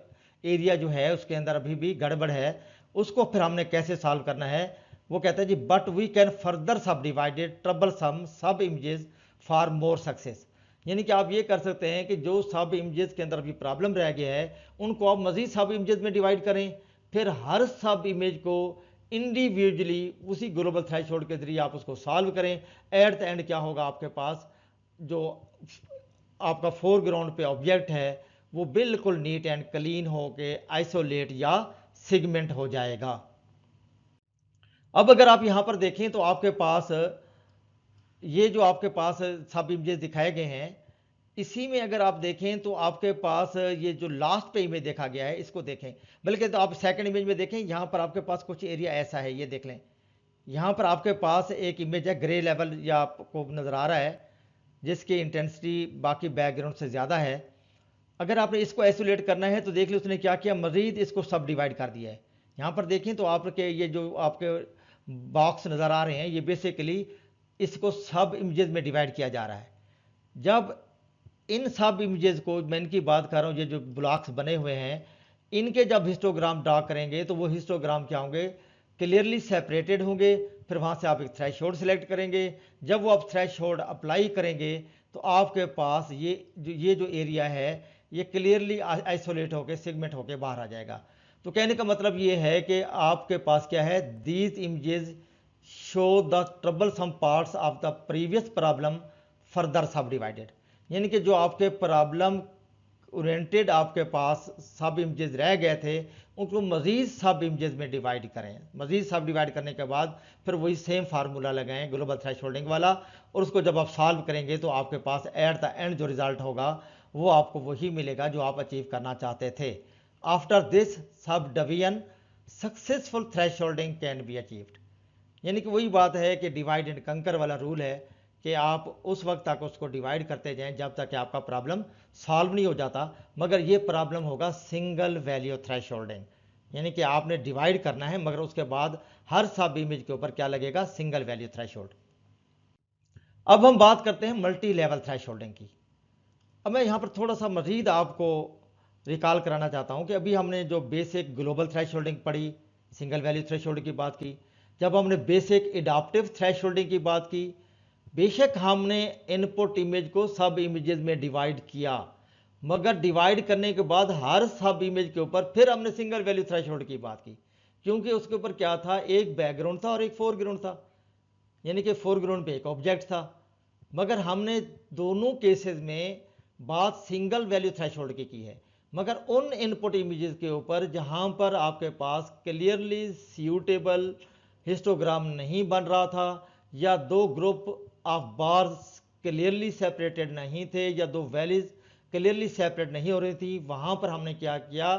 एरिया जो है उसके अंदर अभी भी गड़बड़ है, उसको फिर हमने कैसे सॉल्व करना है। वो कहता है जी, बट वी कैन फर्दर सब डिवाइडेड ट्रबल सम सब इमेजेस फॉर मोर सक्सेस, यानी कि आप ये कर सकते हैं कि जो सब इमेजेस के अंदर अभी प्रॉब्लम रह गया है उनको आप मजीद सब इमेजेस में डिवाइड करें, फिर हर सब इमेज को इंडिविजुअली उसी ग्लोबल थ्रेशोल्ड के जरिए आप उसको सॉल्व करें। एट द एंड क्या होगा, आपके पास जो आपका फोरग्राउंड पे ऑब्जेक्ट है वो बिल्कुल नीट एंड क्लीन होके आइसोलेट या सिगमेंट हो जाएगा। अब अगर आप यहां पर देखें तो आपके पास ये जो आपके पास सब इमेजेस दिखाए गए हैं, इसी में अगर आप देखें तो आपके पास ये जो लास्ट पे इमेज देखा गया है इसको देखें, बल्कि तो आप सेकंड इमेज में देखें, यहां पर आपके पास कुछ एरिया ऐसा है, ये देख लें। यहां पर आपके पास एक इमेज है ग्रे लेवल, या आपको नजर आ रहा है, जिसकी इंटेंसिटी बाकी बैकग्राउंड से ज़्यादा है। अगर आपने इसको आइसोलेट करना है तो देख लो उसने क्या किया, मजीद इसको सब डिवाइड कर दिया है। यहाँ पर देखें तो आपके ये जो आपके बॉक्स नज़र आ रहे हैं, ये बेसिकली इसको सब इमेजेस में डिवाइड किया जा रहा है। जब इन सब इमेजेस को, मैं इनकी बात कर रहा हूँ, ये जो ब्लॉक्स बने हुए हैं, इनके जब हिस्टोग्राम ड्रा करेंगे तो वो हिस्टोग्राम क्या होंगे, क्लियरली सेपरेटेड होंगे। फिर वहाँ से आप एक थ्रेशोल्ड सेलेक्ट करेंगे, जब वो आप थ्रेशोल्ड अप्लाई करेंगे तो आपके पास ये जो एरिया है ये क्लियरली आइसोलेट होकर सिगमेंट होकर बाहर आ जाएगा। तो कहने का मतलब ये है कि आपके पास क्या है, these images show the troublesome parts of the previous problem further subdivided, यानी कि जो आपके प्रॉब्लम ओरिएंटेड आपके पास सब इमेजेस रह गए थे उनको मजीद सब इमेजेस में डिवाइड करें। मजीद सब डिवाइड करने के बाद फिर वही सेम फार्मूला लगाएं ग्लोबल थ्रेशोल्डिंग वाला, और उसको जब आप सॉल्व करेंगे तो आपके पास एट द एंड जो रिजल्ट होगा वो आपको वही मिलेगा जो आप अचीव करना चाहते थे। After this sub division successful thresholding can be achieved, यानी कि वही बात है कि डिवाइड एंड कंकर वाला रूल है कि आप उस वक्त तक उसको डिवाइड करते जाएं जब तक कि आपका प्रॉब्लम सॉल्व नहीं हो जाता। मगर ये प्रॉब्लम होगा सिंगल वैल्यू थ्रेशोल्डिंग, यानी कि आपने डिवाइड करना है मगर उसके बाद हर सब इमेज के ऊपर क्या लगेगा, सिंगल वैल्यू थ्रेशोल्ड। अब हम बात करते हैं मल्टी लेवल थ्रेशोल्डिंग की। अब मैं यहाँ पर थोड़ा सा मजीद आपको रिकॉल कराना चाहता हूँ कि अभी हमने जो बेसिक ग्लोबल थ्रेशोल्डिंग पढ़ी, सिंगल वैल्यू थ्रेशोल्ड की बात की, जब हमने बेसिक एडाप्टिव थ्रेशोल्डिंग की बात की, बेशक हमने इनपुट इमेज को सब इमेजेस में डिवाइड किया, मगर डिवाइड करने के बाद हर सब इमेज के ऊपर फिर हमने सिंगल वैल्यू थ्रेशोल्ड की बात की, क्योंकि उसके ऊपर क्या था, एक बैकग्राउंड था और एक फोरग्राउंड था, यानी कि फोरग्राउंड पे एक ऑब्जेक्ट था। मगर हमने दोनों केसेस में बात सिंगल वैल्यू थ्रेशोल्ड की है, मगर उन इनपुट इमेजेस के ऊपर जहां पर आपके पास क्लियरली सूटेबल हिस्टोग्राम नहीं बन रहा था, या दो group of bars clearly separated नहीं थे, या दो वैल्यूज क्लियरली सेपरेट नहीं हो रही थी, वहां पर हमने क्या किया,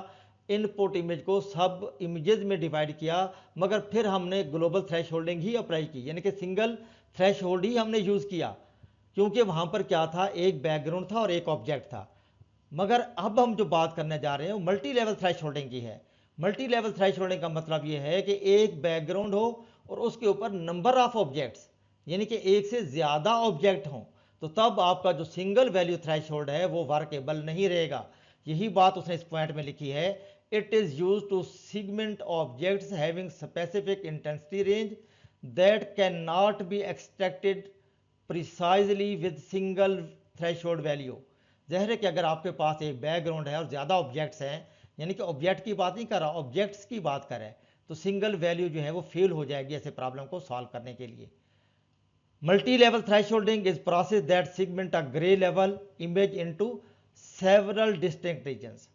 इनपुट इमेज को सब इमेजेस में डिवाइड किया, मगर फिर हमने ग्लोबल थ्रेशोल्डिंग ही अप्लाई की, यानी कि सिंगल थ्रेशोल्ड ही हमने यूज किया, क्योंकि वहां पर क्या था, एक बैकग्राउंड था और एक ऑब्जेक्ट था। मगर अब हम जो बात करने जा रहे हैं वो मल्टी लेवल थ्रेशोल्डिंग की है। मल्टी लेवल थ्रेशोल्डिंग का मतलब ये है कि एक बैकग्राउंड हो और उसके ऊपर नंबर ऑफ ऑब्जेक्ट्स, यानी कि एक से ज्यादा ऑब्जेक्ट हों, तो तब आपका जो सिंगल वैल्यू थ्रेशोल्ड है वो वर्केबल नहीं रहेगा। यही बात उसने इस पॉइंट में लिखी है, it is use to segment objects having specific intensity range that can not be extracted precisely with single threshold value. ज़ाहिर है कि अगर आपके पास एक बैकग्राउंड है और ज़्यादा ऑब्जेक्ट्स हैं, यानी कि ऑब्जेक्ट की बात नहीं कर रहा, ऑब्जेक्ट्स की बात कर रहे हैं, तो सिंगल वैल्यू जो है वो फेल हो जाएगी ऐसे प्रॉब्लम को सॉल्व करने के लिए। Multi level thresholding is process that segment a gray level image into several distinct regions,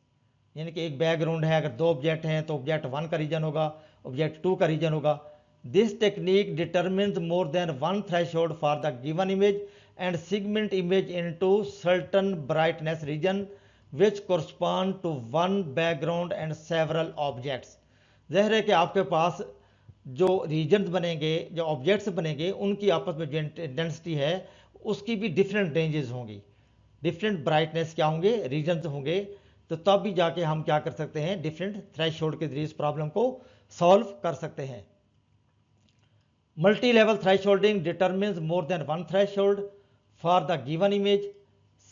यानी कि एक बैकग्राउंड है, अगर दो ऑब्जेक्ट हैं तो ऑब्जेक्ट 1 का रीजन होगा, ऑब्जेक्ट 2 का रीजन होगा। This technique determines more than one threshold for the given image and segment image into certain brightness region which correspond to one background and several objects. ज़ाहिर है कि आपके पास जो रीजन्स बनेंगे, जो ऑब्जेक्ट्स बनेंगे, उनकी आपस में जो इंटेंसिटी है उसकी भी डिफरेंट रेंजेस होंगी, डिफरेंट ब्राइटनेस क्या होंगे, रीजन्स होंगे। तो तब भी जाके हम क्या कर सकते हैं, डिफरेंट थ्रेशोल्ड के जरिए इस प्रॉब्लम को सॉल्व कर सकते हैं। Multi level thresholding determines more than one threshold for the given image,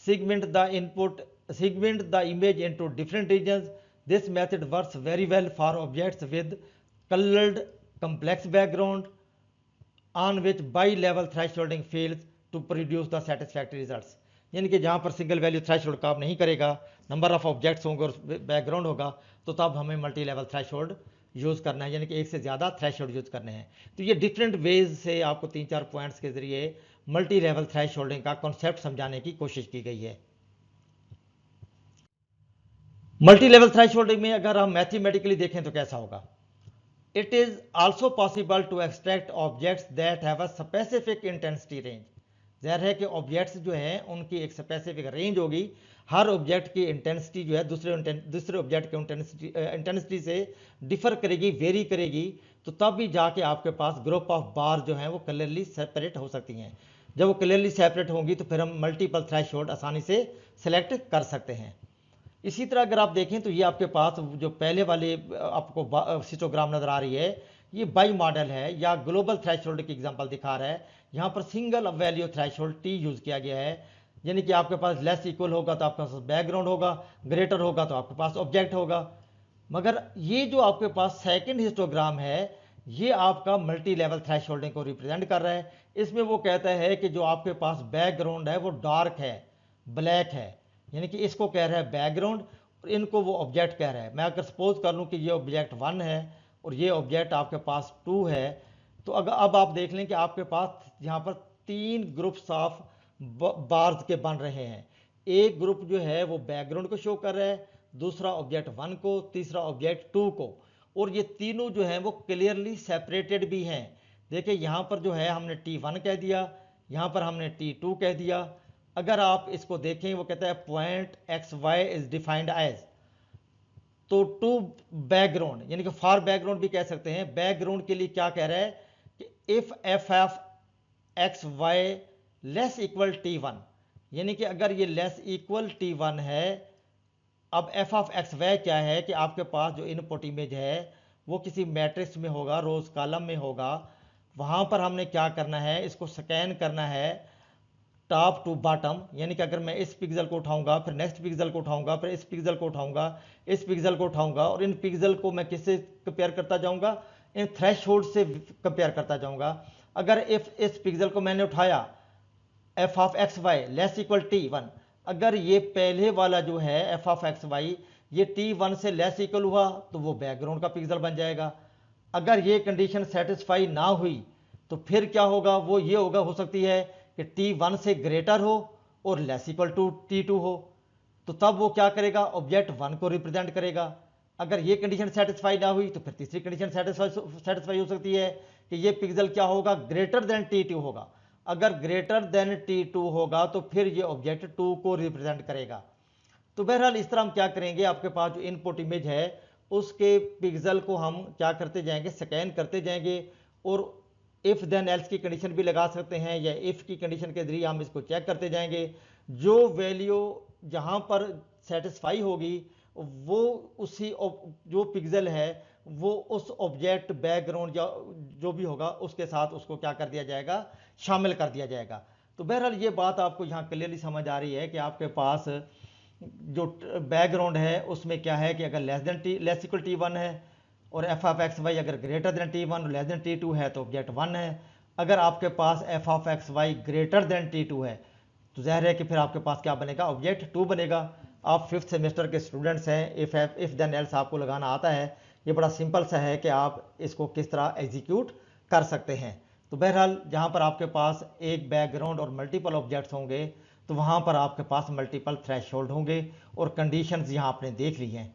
segment the image into different regions. This method works very well for objects with colored complex background on which bi-level thresholding fails to produce the satisfactory results. यानी कि जहाँ पर सिंगल वैल्यू थ्रेशोल्ड काम नहीं करेगा, नंबर ऑफ ऑब्जेक्ट्स होंगे और बैकग्राउंड होगा, तो तब हमें मल्टी लेवल थ्रेशोल्ड यूज़ करना है, यानी कि एक से ज़्यादा थ्रेशोल्ड यूज़ करने हैं। तो ये डिफरेंट वेज से आपको 3-4 पॉइंट्स के जरिए मल्टी लेवल थ्रेशोल्डिंग का कॉन्सेप्ट समझाने की कोशिश की गई है। मल्टी लेवल थ्रेशोल्डिंग में अगर हम मैथमेटिकली देखें तो कैसा होगा, it is also possible to extract objects that have a specific intensity range. ज़ाहिर है कि ऑब्जेक्ट्स जो हैं उनकी एक स्पेसिफिक रेंज होगी, हर ऑब्जेक्ट की इंटेंसिटी जो है दूसरे ऑब्जेक्ट की इंटेंसिटी से डिफर करेगी, वेरी करेगी। तो तब भी जाके आपके पास ग्रुप ऑफ बार जो हैं वो क्लियरली सेपरेट हो सकती हैं। जब वो क्लियरली सेपरेट होंगी तो फिर हम मल्टीपल थ्रेशोल्ड आसानी से सेलेक्ट कर सकते हैं। इसी तरह अगर आप देखें तो ये आपके पास जो पहले वाले आपको सिस्टोग्राम नज़र आ रही है, ये बाई मॉडल है या ग्लोबल थ्रेशोल्ड की एग्जांपल दिखा रहा है। यहाँ पर single value threshold T use किया गया है, यानी कि आपके पास लेस इक्वल होगा तो आपके पास बैकग्राउंड होगा, ग्रेटर होगा तो आपके पास ऑब्जेक्ट होगा। मगर ये जो आपके पास सेकंड हिस्टोग्राम है, ये आपका मल्टी लेवल थ्रेशोल्डिंग को रिप्रेजेंट कर रहा है। इसमें वो कहता है कि जो आपके पास बैकग्राउंड है वो डार्क है, ब्लैक है, यानी कि इसको कह रहा है बैकग्राउंड और इनको वो ऑब्जेक्ट कह रहा है। मैं अगर सपोज कर लूँ कि ये ऑब्जेक्ट 1 है और ये ऑब्जेक्ट आपके पास 2 है, तो अगर अब आप देख लें कि आपके पास यहाँ पर 3 ग्रुप्स ऑफ बार्स के बन रहे हैं। एक ग्रुप जो है वो बैकग्राउंड को शो कर रहा है, दूसरा ऑब्जेक्ट 1 को, तीसरा ऑब्जेक्ट 2 को, और ये तीनों जो हैं वो क्लियरली सेपरेटेड भी हैं। देखिए यहाँ पर जो है हमने T1 कह दिया, यहाँ पर हमने T2 कह दिया। अगर आप इसको देखें, वो कहता है point x y is defined as, तो टू बैकग्राउंड यानी कि फॉर बैकग्राउंड भी कह सकते हैं। बैकग्राउंड के लिए क्या कह रहा है कि if f f x y less equal T1, यानी कि अगर ये लेस इक्वल T1 है। अब एफ ऑफ एक्स वाई क्या है कि आपके पास जो इनपुट इमेज है वो किसी मैट्रिक्स में होगा, रोज कॉलम में होगा। वहां पर हमने क्या करना है, इसको स्कैन करना है टॉप टू बॉटम, यानी कि अगर मैं इस पिक्सल को उठाऊंगा, फिर नेक्स्ट पिक्सल को उठाऊंगा, फिर इस पिक्सल को उठाऊंगा, इस पिक्सल को उठाऊंगा, और इन पिक्सल को मैं किससे कंपेयर करता जाऊंगा, इन थ्रेशोल्ड से कंपेयर करता जाऊंगा। अगर इस पिक्सल को मैंने उठाया f of x y less equal T1, अगर ये पहले वाला जो है एफ ऑफ एक्स वाई ये T1 से लेस इक्वल हुआ तो वो बैकग्राउंड का पिक्सल बन जाएगा। अगर ये कंडीशन सेटिस्फाई ना हुई तो फिर क्या होगा, वो ये होगा, हो सकती है कि T1 से ग्रेटर हो और लेस इक्वल टू T2 हो, तो तब वो क्या करेगा, ऑब्जेक्ट 1 को रिप्रेजेंट करेगा। अगर ये कंडीशन सेटिस्फाई ना हुई तो फिर तीसरी कंडीशन सेटिस्फाई हो सकती है कि ये पिक्सल क्या होगा, ग्रेटर देन T2 होगा। अगर ग्रेटर देन T2 होगा तो फिर ये ऑब्जेक्ट 2 को रिप्रेजेंट करेगा। तो बहरहाल इस तरह हम क्या करेंगे, आपके पास जो इनपुट इमेज है उसके पिक्सल को हम क्या करते जाएंगे, स्कैन करते जाएंगे, और इफ देन एल्स की कंडीशन भी लगा सकते हैं, या इफ की कंडीशन के जरिए हम इसको चेक करते जाएंगे। जो वैल्यू जहां पर सेटिस्फाई होगी वो उसी जो पिक्सल है वो उस ऑब्जेक्ट बैकग्राउंड या जो भी होगा उसके साथ उसको क्या कर दिया जाएगा, शामिल कर दिया जाएगा। तो बहरहाल ये बात आपको यहाँ क्लियरली समझ आ रही है कि आपके पास जो बैकग्राउंड है उसमें क्या है कि अगर लेस इक्वल T1 है और एफ ऑफ एक्स वाई अगर ग्रेटर देन T1 और लेस देन T2 है तो ऑब्जेक्ट 1 है। अगर आपके पास F of x Y greater than T2 है तो जाहिर है कि फिर आपके पास क्या बनेगा, ऑब्जेक्ट 2 बनेगा। आप 5th सेमेस्टर के स्टूडेंट्स हैं, इफ देन एल्स आपको लगाना आता है। ये बड़ा सिंपल सा है कि आप इसको किस तरह एग्जीक्यूट कर सकते हैं। तो बहरहाल जहाँ पर आपके पास एक बैकग्राउंड और मल्टीपल ऑब्जेक्ट्स होंगे तो वहाँ पर आपके पास मल्टीपल थ्रेशोल्ड होंगे और कंडीशंस यहाँ आपने देख ली हैं।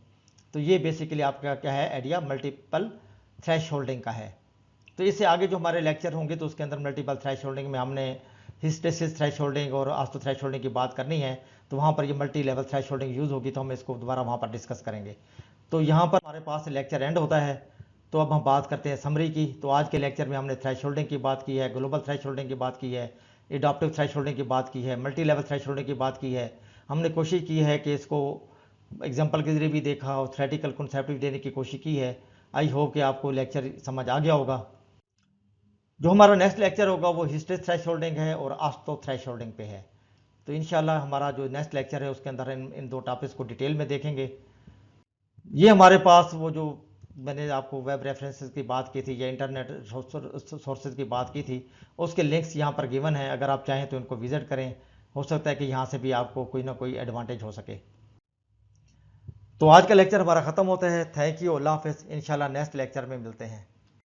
तो ये बेसिकली आपका क्या है, आइडिया मल्टीपल थ्रेशोल्डिंग का है। तो इससे आगे जो हमारे लेक्चर होंगे तो उसके अंदर मल्टीपल थ्रेश होल्डिंग में हमने हिस्टेसिस थ्रेश होल्डिंग और आस्टो थ्रेश होल्डिंग की बात करनी है, तो वहाँ पर ये multi level thresholding use होगी, तो हम इसको दोबारा वहाँ पर डिस्कस करेंगे। तो यहाँ पर हमारे पास लेक्चर एंड होता है। तो अब हम बात करते हैं समरी की। तो आज के लेक्चर में हमने थ्रेश होल्डिंग की बात की है, ग्लोबल थ्रेश होल्डिंग की बात की है, एडाप्टिव थ्रेश होल्डिंग की बात की है, मल्टी लेवल थ्रेश होल्डिंग की बात की है। हमने कोशिश की है कि इसको एग्जाम्पल के जरिए भी देखा और थ्रेटिकल कॉन्सेप्ट भी देने की कोशिश की है। आई होप कि आपको लेक्चर समझ आ गया होगा। जो हमारा नेक्स्ट लेक्चर होगा वो हिस्ट्री थ्रेश होल्डिंग है और आस्टो थ्रेश होल्डिंग पे है। तो इंशाल्लाह हमारा जो नेक्स्ट लेक्चर है उसके अंदर इन दो टॉपिक्स को डिटेल में देखेंगे। ये हमारे पास वो जो मैंने आपको वेब रेफरेंसेस की बात की थी या इंटरनेट सोर्सेज की बात की थी, उसके लिंक्स यहाँ पर गिवन हैं, अगर आप चाहें तो इनको विजिट करें। हो सकता है कि यहाँ से भी आपको कोई ना कोई एडवांटेज हो सके। तो आज का लेक्चर हमारा ख़त्म होता है। थैंक यू, अल्लाह हाफिज़। इंशाल्लाह नेक्स्ट लेक्चर में मिलते हैं।